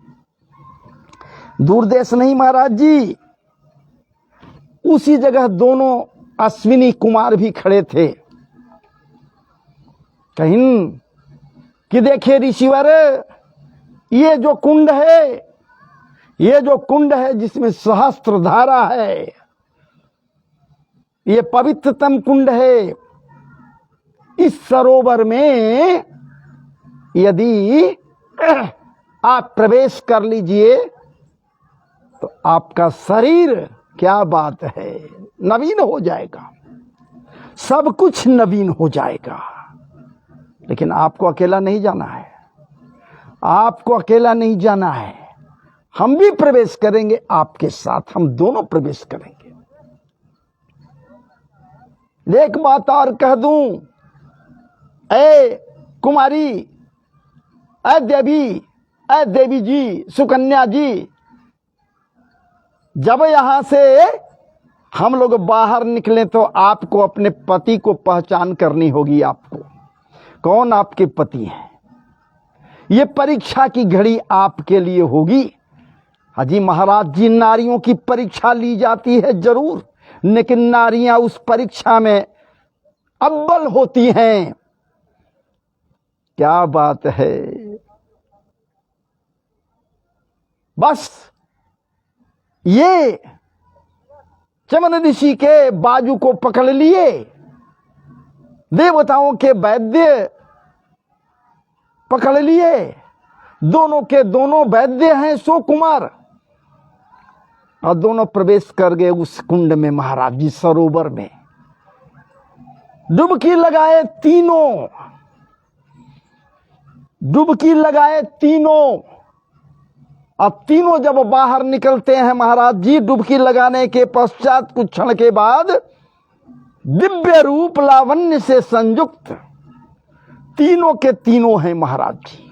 दूर देश नहीं महाराज जी, उसी जगह दोनों अश्विनी कुमार भी खड़े थे। कहीं कि देखिए ऋषिवर, ये जो कुंड है, ये जो कुंड है जिसमें सहस्त्र धारा है, ये पवित्रतम कुंड है। इस सरोवर में यदि आप प्रवेश कर लीजिए तो आपका शरीर, क्या बात है, नवीन हो जाएगा, सब कुछ नवीन हो जाएगा। लेकिन आपको अकेला नहीं जाना है, आपको अकेला नहीं जाना है, हम भी प्रवेश करेंगे आपके साथ, हम दोनों प्रवेश करेंगे। एक बात और कह दूं, ए कुमारी, ए देवी जी, सुकन्या जी, जब यहां से हम लोग बाहर निकले तो आपको अपने पति को पहचान करनी होगी। आपको कौन आपके पति हैं, ये परीक्षा की घड़ी आपके लिए होगी। हाजी महाराज जी, नारियों की परीक्षा ली जाती है जरूर, लेकिन नारियां उस परीक्षा में अव्वल होती हैं। क्या बात है। बस ये चमन ऋषि के बाजू को पकड़ लिए, देवताओं के वैद्य पकड़ लिए, दोनों के दोनों वैद्य हैं सो कुमार, और दोनों प्रवेश कर गए उस कुंड में महाराज जी, सरोवर में डुबकी लगाए तीनों, डुबकी लगाए तीनों। अब तीनों जब बाहर निकलते हैं महाराज जी, डुबकी लगाने के पश्चात कुछ क्षण के बाद दिव्य रूप लावण्य से संयुक्त तीनों के तीनों हैं महाराज जी,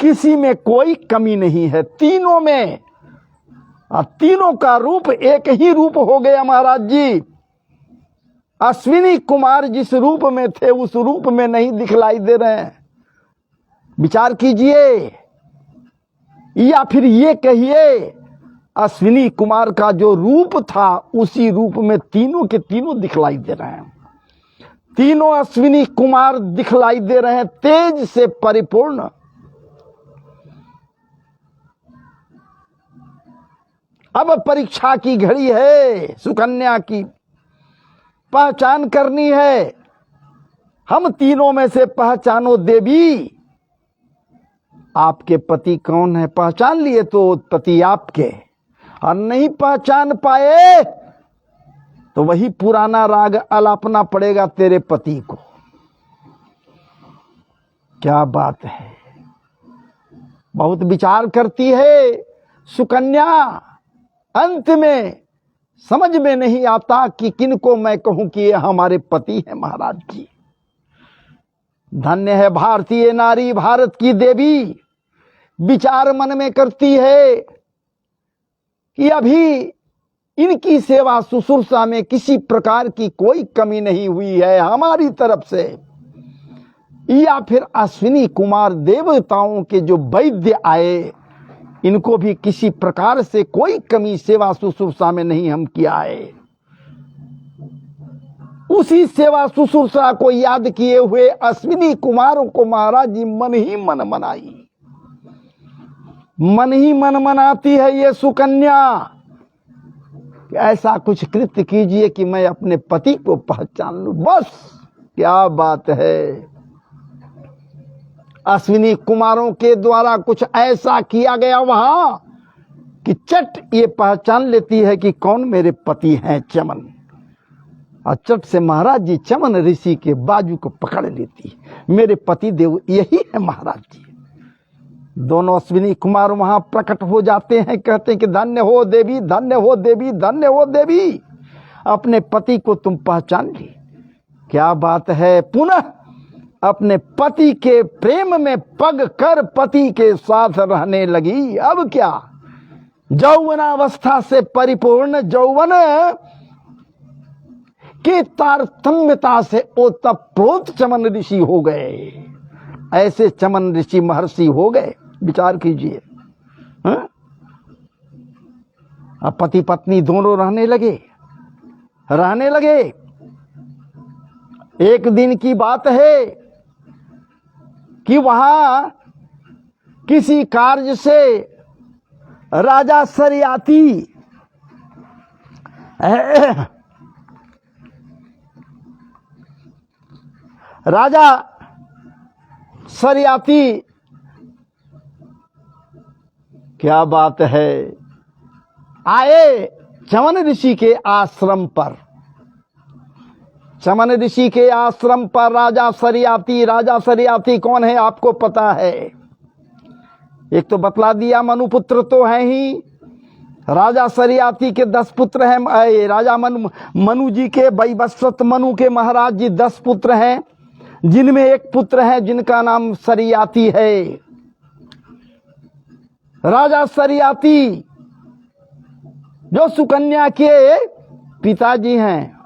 किसी में कोई कमी नहीं है तीनों में। और तीनों का रूप एक ही रूप हो गया महाराज जी। अश्विनी कुमार जिस रूप में थे उस रूप में नहीं दिखलाई दे रहे हैं। विचार कीजिए, या फिर ये कहिए अश्विनी कुमार का जो रूप था उसी रूप में तीनों के तीनों दिखलाई दे रहे हैं। तीनों अश्विनी कुमार दिखलाई दे रहे हैं तेज से परिपूर्ण। अब परीक्षा की घड़ी है, सुकन्या की पहचान करनी है। हम तीनों में से पहचानो देवी, आपके पति कौन है। पहचान लिए तो पति आपके, और नहीं पहचान पाए तो वही पुराना राग अलापना पड़ेगा तेरे पति को। क्या बात है, बहुत विचार करती है सुकन्या। अंत में समझ में नहीं आता कि किनको मैं कहूं कि ये हमारे पति हैं महाराज जी। धन्य है भारतीय नारी, भारत की देवी। विचार मन में करती है कि अभी इनकी सेवा शुश्रूषा में किसी प्रकार की कोई कमी नहीं हुई है हमारी तरफ से, या फिर अश्विनी कुमार देवताओं के जो वैद्य आए इनको भी किसी प्रकार से कोई कमी सेवा शुश्रूषा में नहीं हम किया है। उसी सेवा शुश्रूषा को याद किए हुए अश्विनी कुमारों को महाराज जी मन ही मन मनाई, मन ही मन मनाती है ये सुकन्या कि ऐसा कुछ कृत्य कीजिए कि मैं अपने पति को पहचान लूं। बस क्या बात है, अश्विनी कुमारों के द्वारा कुछ ऐसा किया गया वहां कि चट ये पहचान लेती है कि कौन मेरे पति हैं, चमन। और चट से महाराज जी चमन ऋषि के बाजू को पकड़ लेती है, मेरे पति देव यही है महाराज जी। दोनों अश्विनी कुमार वहां प्रकट हो जाते हैं, कहते हैं कि धन्य हो देवी, धन्य हो देवी, धन्य हो देवी, अपने पति को तुम पहचान ली। क्या बात है, पुनः अपने पति के प्रेम में पग कर पति के साथ रहने लगी। अब क्या, यौवनावस्था से परिपूर्ण यौवन की तारतम्यता से ओतप्रोत चमन ऋषि हो गए। ऐसे चमन ऋषि महर्षि हो गए, विचार कीजिए। अब पति पत्नी दोनों रहने लगे। एक दिन की बात है कि वहां किसी कार्य से राजा सरियाती क्या बात है, आए चमन ऋषि के आश्रम पर। चमन ऋषि के आश्रम पर राजा सरियाती कौन है आपको पता है। एक तो बतला दिया, मनुपुत्र तो है ही। राजा सरियाती के 10 पुत्र हैं। राजा मनु जी के वैवस्वत मनु के महाराज जी 10 पुत्र हैं, जिनमें एक पुत्र है जिनका नाम सरियाती है। राजा सरियाती जो सुकन्या के पिताजी हैं।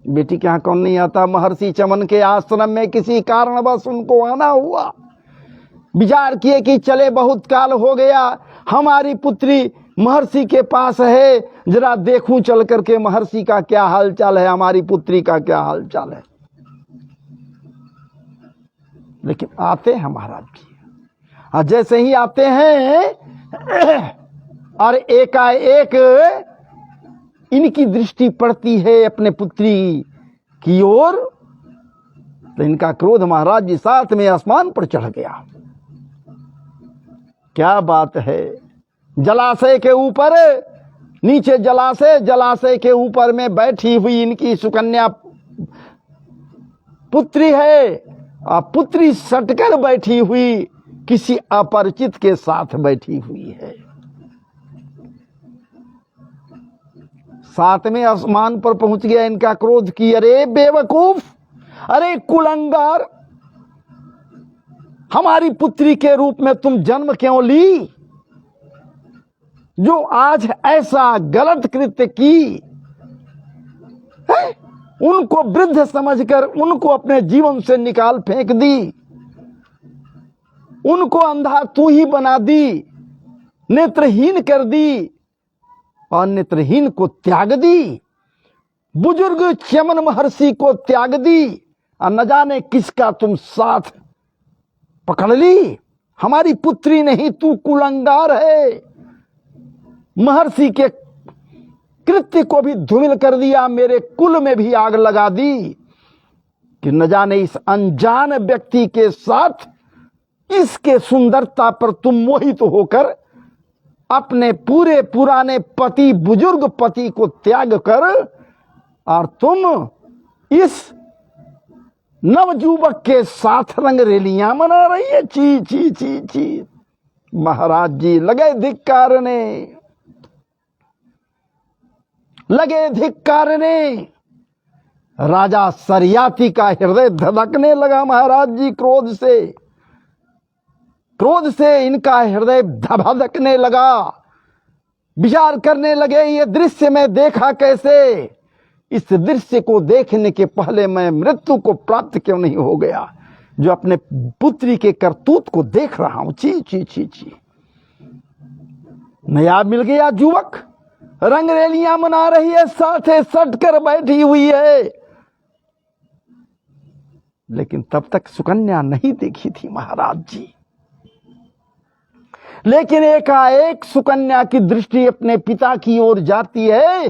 बेटी के यहां कौन नहीं आता, महर्षि चमन के आश्रम में किसी कारणवश उनको आना हुआ। विचार किए कि चले बहुत काल हो गया, हमारी पुत्री महर्षि के पास है, जरा देखूं चल करके महर्षि का क्या हाल चाल है, हमारी पुत्री का क्या हाल चाल है। लेकिन आते हैं महाराज जी, और जैसे ही आते हैं और एकाएक इनकी दृष्टि पड़ती है अपने पुत्री की ओर, तो इनका क्रोध महाराज जी साथ में आसमान पर चढ़ गया। क्या बात है, जलाशय के ऊपर, नीचे जलाशय के ऊपर में बैठी हुई इनकी सुकन्या पुत्री है, और पुत्री सटकर बैठी हुई किसी अपरिचित के साथ बैठी हुई है। सातवें आसमान पर पहुंच गया इनका क्रोध की, अरे बेवकूफ, अरे कुलंगार, हमारी पुत्री के रूप में तुम जन्म क्यों ली, जो आज ऐसा गलत कृत्य की है? उनको वृद्ध समझकर उनको अपने जीवन से निकाल फेंक दी, उनको अंधा तू ही बना दी, नेत्रहीन कर दी और नेत्रहीन को त्याग दी। बुजुर्ग च्यमन महर्षि को त्याग दी और न जाने किसका तुम साथ पकड़ ली। हमारी पुत्री नहीं, तू कुलंगार है। महर्षि के कृत्य को भी धूमिल कर दिया, मेरे कुल में भी आग लगा दी कि न जाने इस अनजान व्यक्ति के साथ इसके सुंदरता पर तुम मोहित होकर अपने पूरे पुराने पति, बुजुर्ग पति को त्याग कर और तुम इस नवजुवक के साथ रंगरेलियां मना रही है। ची ची ची ची। महाराज जी लगे धिक्कारने, लगे धिक्कारने। राजा सरियाती का हृदय धड़कने लगा। महाराज जी क्रोध से इनका हृदय धड़कने लगा। विचार करने लगे, ये दृश्य मैं देखा कैसे? इस दृश्य को देखने के पहले मैं मृत्यु को प्राप्त क्यों नहीं हो गया, जो अपने पुत्री के करतूत को देख रहा हूं। ची ची ची ची। नया मिल गया युवक, रंगरेलियां मना रही है, साथे सट कर बैठी हुई है। लेकिन तब तक सुकन्या नहीं देखी थी महाराज जी। लेकिन एकाएक सुकन्या की दृष्टि अपने पिता की ओर जाती है,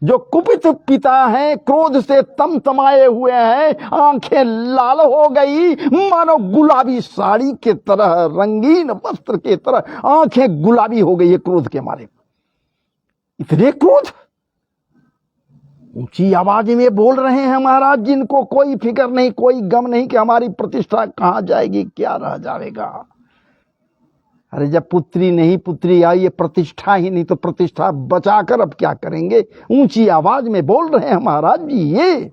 जो कुपित पिता हैं, क्रोध से तमतमाए हुए हैं, आंखें लाल हो गई, मानो गुलाबी साड़ी के तरह, रंगीन वस्त्र के तरह आंखें गुलाबी हो गई है क्रोध के मारे। इतने क्रोध, ऊंची आवाज में बोल रहे हैं महाराज जी। इनको कोई फिक्र नहीं, कोई गम नहीं कि हमारी प्रतिष्ठा कहां जाएगी, क्या रह जाएगा। अरे जब पुत्री नहीं, पुत्री आई, ये प्रतिष्ठा ही नहीं तो प्रतिष्ठा बचाकर अब क्या करेंगे। ऊंची आवाज में बोल रहे हैं महाराज जी। ये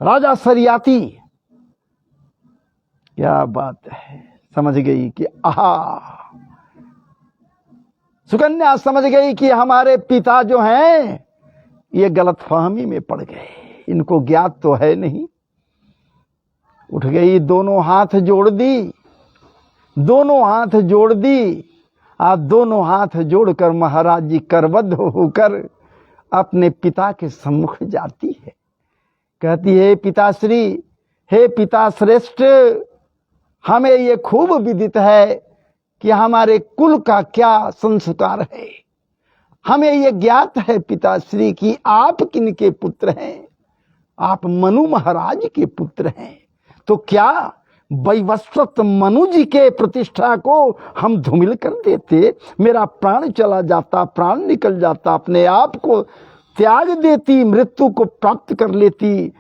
राजा सरियाती, क्या बात है, समझ गई कि आहा, सुकन्या समझ गई कि हमारे पिता जो हैं ये गलतफहमी में पड़ गए, इनको ज्ञात तो है नहीं। उठ गई, दोनों हाथ जोड़ दी, दोनों हाथ जोड़ दी। आप दोनों हाथ जोड़कर महाराज जी करबद्ध होकर अपने पिता के सम्मुख जाती है। कहती है, पिताश्री, हे पिता श्रेष्ठ, हमें ये खूब विदित है कि हमारे कुल का क्या संस्कार है। हमें ये ज्ञात है पिताश्री कि आप किनके पुत्र हैं। आप मनु महाराज के पुत्र हैं। तो क्या वैवस्वत मनु जी के प्रतिष्ठा को हम धूमिल कर देते, मेरा प्राण चला जाता, प्राण निकल जाता, अपने आप को त्याग देती, मृत्यु को प्राप्त कर लेती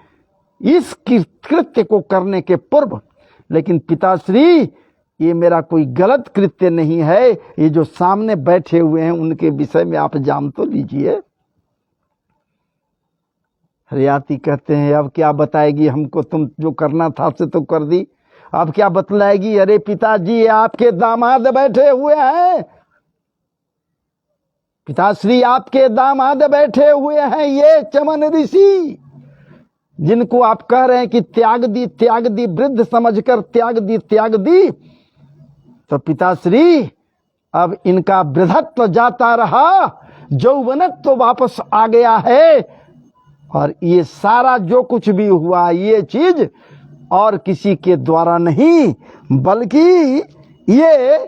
इस कृत्य को करने के पूर्व। लेकिन पिताश्री, ये मेरा कोई गलत कृत्य नहीं है। ये जो सामने बैठे हुए हैं उनके विषय में आप जान तो लीजिए। हरियाती कहते हैं, अब क्या बताएगी हमको, तुम जो करना था से तो कर दी, अब क्या बतलाएगी। अरे पिताजी, आपके दामाद बैठे हुए हैं, पिताश्री आपके दामाद बैठे हुए हैं, ये चमन ऋषि, जिनको आप कह रहे हैं कि त्याग दी, वृद्ध समझकर त्याग दी। तो पिताश्री, अब इनका वृद्धत्व जाता रहा, यौवनत्व तो वापस आ गया है, और ये सारा जो कुछ भी हुआ ये चीज और किसी के द्वारा नहीं, बल्कि ये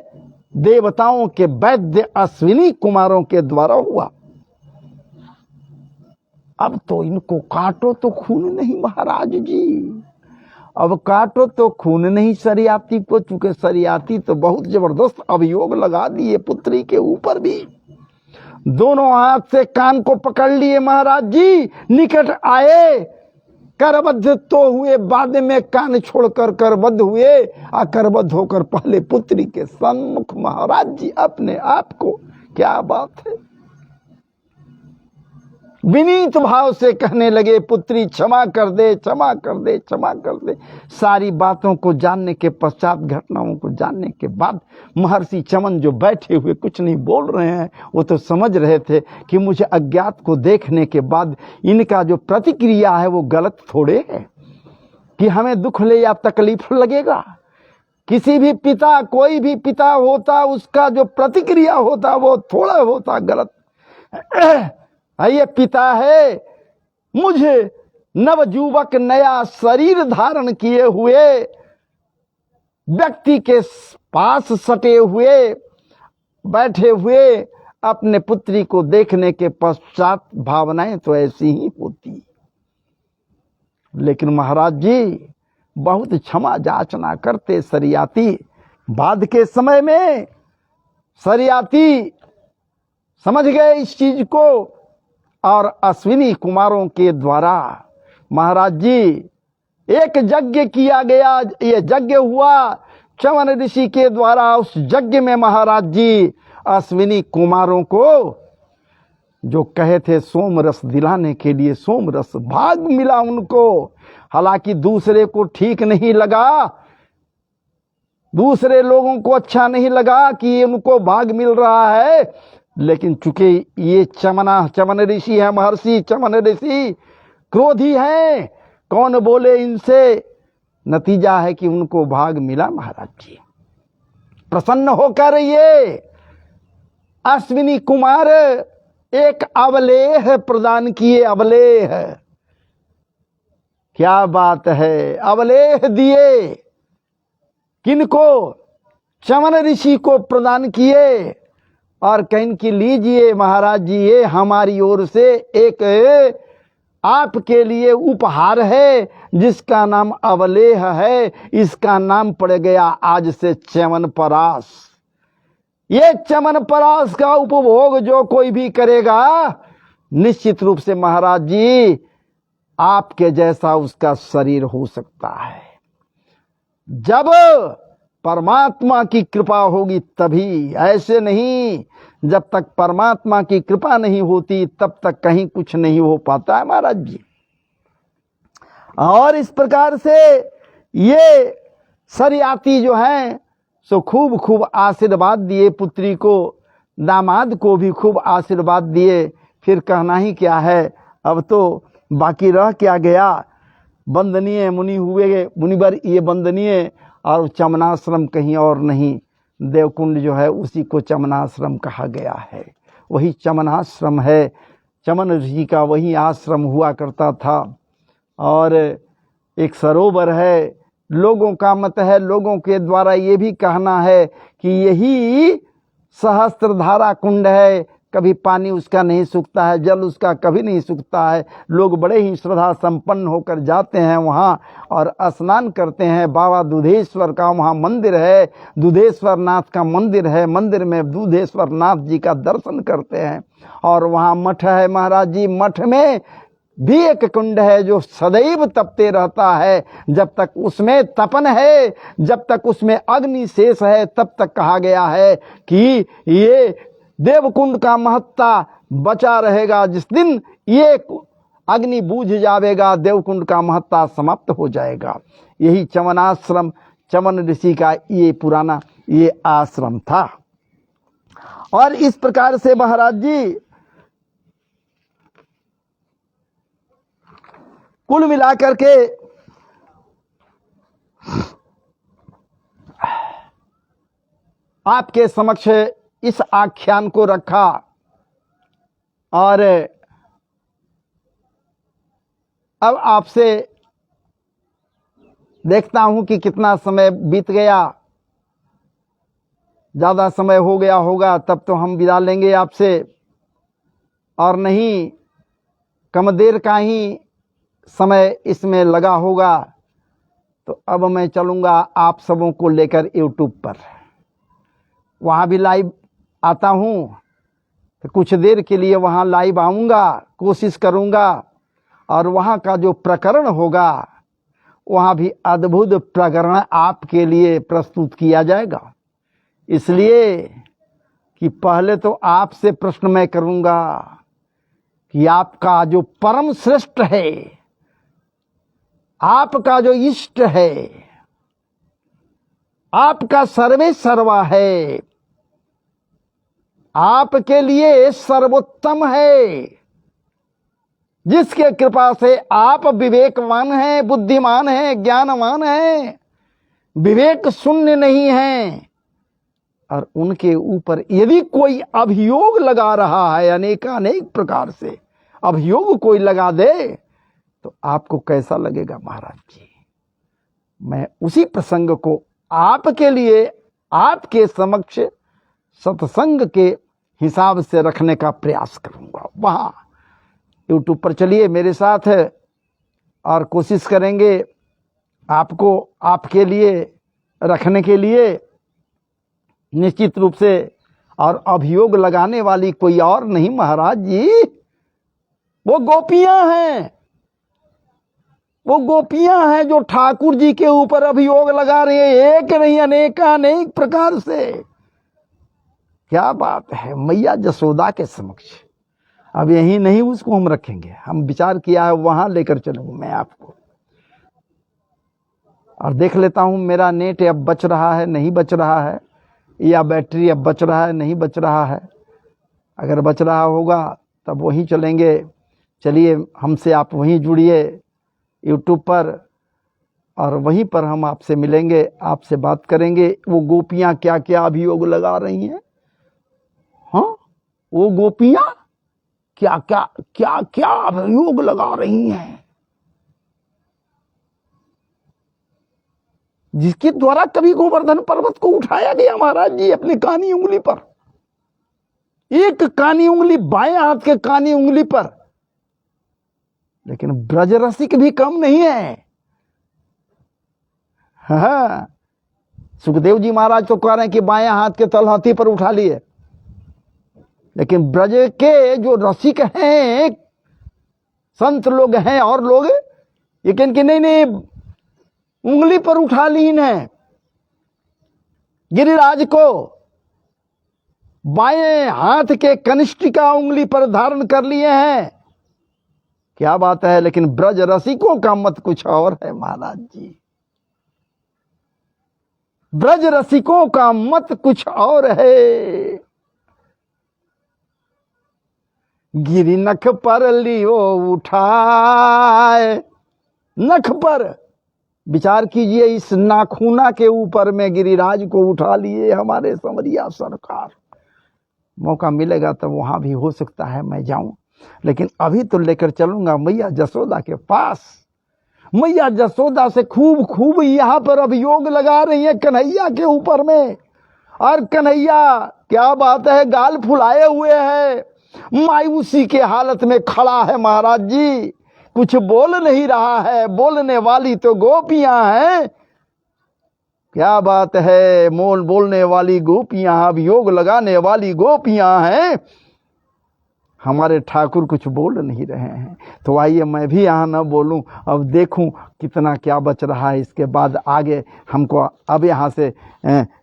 देवताओं के वैद्य अश्विनी कुमारों के द्वारा हुआ। अब तो इनको काटो तो खून नहीं महाराज जी, अब काटो तो खून नहीं सरियाती को, चूंकि सरियाती तो बहुत जबरदस्त अभियोग लगा दिए पुत्री के ऊपर भी। दोनों हाथ से कान को पकड़ लिए महाराज जी, निकट आए, करबद्ध तो हुए, बाद में कान छोड़कर करबद्ध हुए, और करबद्ध होकर पहले पुत्री के सम्मुख महाराज जी अपने आप को, क्या बात है, विनीत भाव से कहने लगे, पुत्री क्षमा कर दे, क्षमा कर दे, क्षमा कर दे। सारी बातों को जानने के पश्चात, घटनाओं को जानने के बाद महर्षि चमन जो बैठे हुए कुछ नहीं बोल रहे हैं, वो तो समझ रहे थे कि मुझे अज्ञात को देखने के बाद इनका जो प्रतिक्रिया है वो गलत थोड़े है, कि हमें दुख ले या तकलीफ लगेगा। किसी भी पिता, कोई भी पिता होता, उसका जो प्रतिक्रिया होता वो थोड़ा होता गलत। ये पिता है, मुझे नवयुवक नया शरीर धारण किए हुए व्यक्ति के पास सटे हुए बैठे हुए अपने पुत्री को देखने के पश्चात भावनाएं तो ऐसी ही होती। लेकिन महाराज जी बहुत क्षमा याचना करते शरियाती। बाद के समय में शरियाती समझ गए इस चीज को और अश्विनी कुमारों के द्वारा महाराज जी एक यज्ञ किया गया। ये यज्ञ हुआ च्यवन ऋषि के द्वारा। उस यज्ञ में महाराज जी अश्विनी कुमारों को जो कहे थे सोम रस दिलाने के लिए सोम रस भाग मिला उनको। हालांकि दूसरे को ठीक नहीं लगा, दूसरे लोगों को अच्छा नहीं लगा कि उनको भाग मिल रहा है, लेकिन चूंकि ये च्यवन ऋषि है, महर्षि च्यवन ऋषि क्रोधी हैं, कौन बोले इनसे। नतीजा है कि उनको भाग मिला। महाराज जी प्रसन्न होकर ये अश्विनी कुमार एक अवलेह प्रदान किए। अवलेह, क्या बात है, अवलेह दिए। किनको? च्यवन ऋषि को प्रदान किए और कहीं की लीजिए महाराज जी, ये हमारी ओर से एक आपके लिए उपहार है जिसका नाम अवलेह है। इसका नाम पड़ गया आज से च्यवनप्राश। ये च्यवनप्राश का उपभोग जो कोई भी करेगा निश्चित रूप से महाराज जी आपके जैसा उसका शरीर हो सकता है। जब परमात्मा की कृपा होगी तभी, ऐसे नहीं। जब तक परमात्मा की कृपा नहीं होती तब तक कहीं कुछ नहीं हो पाता है महाराज जी। और इस प्रकार से ये शरियाती जो हैं सो खूब खूब आशीर्वाद दिए पुत्री को, दामाद को भी खूब आशीर्वाद दिए। फिर कहना ही क्या है, अब तो बाकी रह क्या गया। वंदनीय मुनि हुए, मुनिवर ये वंदनीय। और चमनाश्रम कहीं और नहीं, देवकुंड जो है उसी को चमनाश्रम कहा गया है। वही चमनाश्रम है, च्यवन ऋषि का वही आश्रम हुआ करता था। और एक सरोवर है। लोगों का मत है, लोगों के द्वारा ये भी कहना है कि यही सहस्त्रधारा कुंड है। कभी पानी उसका नहीं सूखता है, जल उसका कभी नहीं सूखता है। लोग बड़े ही श्रद्धा संपन्न होकर जाते हैं वहाँ और स्नान करते हैं। बाबा दूधेश्वर का वहाँ मंदिर है, दूधेश्वर नाथ का मंदिर है। मंदिर में दूधेश्वर नाथ जी का दर्शन करते हैं। और वहाँ मठ है महाराज जी, मठ में भी एक कुंड है जो सदैव तपते रहता है। जब तक उसमें तपन है, जब तक उसमें अग्नि शेष है, तब तक कहा गया है कि ये देवकुंड का महत्ता बचा रहेगा। जिस दिन ये अग्नि बूझ जाएगा देवकुंड का महत्ता समाप्त हो जाएगा। यही च्यवनाश्रम, च्यवन ऋषि का ये पुराना ये आश्रम था। और इस प्रकार से महाराज जी कुल मिलाकर के आपके समक्ष इस आख्यान को रखा। और अब आपसे देखता हूं कि कितना समय बीत गया। ज़्यादा समय हो गया होगा तब तो हम विदा लेंगे आपसे, और नहीं कम देर का ही समय इसमें लगा होगा। तो अब मैं चलूँगा आप सबों को लेकर यूट्यूब पर, वहाँ भी लाइव आता हूँ। तो कुछ देर के लिए वहाँ लाइव आऊँगा, कोशिश करूँगा। और वहाँ का जो प्रकरण होगा वहाँ भी अद्भुत प्रकरण आपके लिए प्रस्तुत किया जाएगा। इसलिए कि पहले तो आपसे प्रश्न मैं करूँगा कि आपका जो परम श्रेष्ठ है, आपका जो इष्ट है, आपका सर्वे सर्वा है, आपके लिए सर्वोत्तम है, जिसके कृपा से आप विवेकवान हैं, बुद्धिमान हैं, ज्ञानवान हैं, विवेक शून्य नहीं हैं। और उनके ऊपर यदि कोई अभियोग लगा रहा है अनेकानेक प्रकार से, अभियोग कोई लगा दे तो आपको कैसा लगेगा महाराज जी। मैं उसी प्रसंग को आपके लिए आपके समक्ष सत्संग के हिसाब से रखने का प्रयास करूंगा। वहां यूट्यूब पर चलिए मेरे साथ और कोशिश करेंगे आपको आपके लिए रखने के लिए निश्चित रूप से। और अभियोग लगाने वाली कोई और नहीं महाराज जी, वो गोपियां हैं, वो गोपियां हैं जो ठाकुर जी के ऊपर अभियोग लगा रही है, एक नहीं अनेक प्रकार से। क्या बात है मैया जसोदा के समक्ष। अब यही नहीं उसको हम रखेंगे, हम विचार किया है वहां लेकर चलूंगा मैं आपको। और देख लेता हूं मेरा नेट अब बच रहा है नहीं बच रहा है, या बैटरी अब बच रहा है नहीं बच रहा है। अगर बच रहा होगा तब वहीं चलेंगे। चलिए हमसे आप वहीं जुड़िए यूट्यूब पर, और वहीं पर हम आपसे मिलेंगे, आपसे बात करेंगे। वो गोपियां क्या क्या अभियोग लगा रही हैं, हाँ वो गोपियां क्या क्या क्या क्या अभियोग लगा रही हैं, जिसके द्वारा कभी गोवर्धन पर्वत को उठाया गया महाराज जी अपनी कानी उंगली पर, एक कानी उंगली बाएं हाथ के कानी उंगली पर। लेकिन ब्रज रसिक भी कम नहीं है। हाँ, सुखदेव जी महाराज तो कह रहे हैं कि बाएं हाथ के तलहथी पर उठा लिए, लेकिन ब्रज के जो रसिक हैं संत लोग हैं और लोग ये कहते कि नहीं उंगली पर उठा ली है गिरिराज को, बाएं हाथ के कनिष्ठिका उंगली पर धारण कर लिए हैं। क्या बात है। लेकिन ब्रज रसिकों का मत कुछ और है महाराज जी, ब्रज रसिकों का मत कुछ और है। गिरि नख पर लियो उठाए, नख पर विचार कीजिए, इस नाखूना के ऊपर में गिरिराज को उठा लिए हमारे समरिया सरकार। मौका मिलेगा तो वहां भी हो सकता है मैं जाऊं, लेकिन अभी तो लेकर चलूंगा मैया जसोदा के पास। मैया जसोदा से खूब खूब यहां पर अभियोग लगा रही है कन्हैया के ऊपर में। और कन्हैया क्या बात है, गाल फुलाए हुए है, मायूसी के हालत में खड़ा है महाराज जी, कुछ बोल नहीं रहा है। बोलने वाली तो गोपियां हैं। क्या बात है, मोल बोलने वाली गोपियां, अभियोग लगाने वाली गोपियां हैं। हमारे ठाकुर कुछ बोल नहीं रहे हैं। तो आइए मैं भी यहाँ न बोलूं, अब देखूं कितना क्या बच रहा है। इसके बाद आगे हमको अब यहाँ से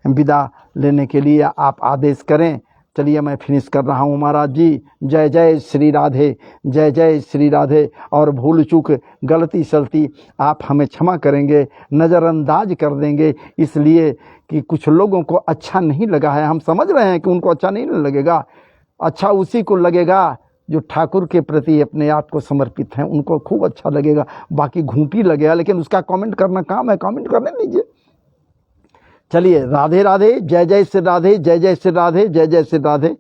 विदा लेने के लिए आप आदेश करें। चलिए मैं फिनिश कर रहा हूँ महाराज जी। जय जय श्री राधे, जय जय श्री राधे। और भूल चूक गलती सलती आप हमें क्षमा करेंगे, नज़रअंदाज कर देंगे, इसलिए कि कुछ लोगों को अच्छा नहीं लगा है। हम समझ रहे हैं कि उनको अच्छा नहीं लगेगा, अच्छा उसी को लगेगा जो ठाकुर के प्रति अपने आप को समर्पित हैं, उनको खूब अच्छा लगेगा। बाकी घूंटी लगेगा, लेकिन उसका कमेंट करना काम है, कमेंट करने दीजिए। चलिए राधे राधे, जय जय श्री राधे, जय जय श्री राधे, जय जय श्री राधे।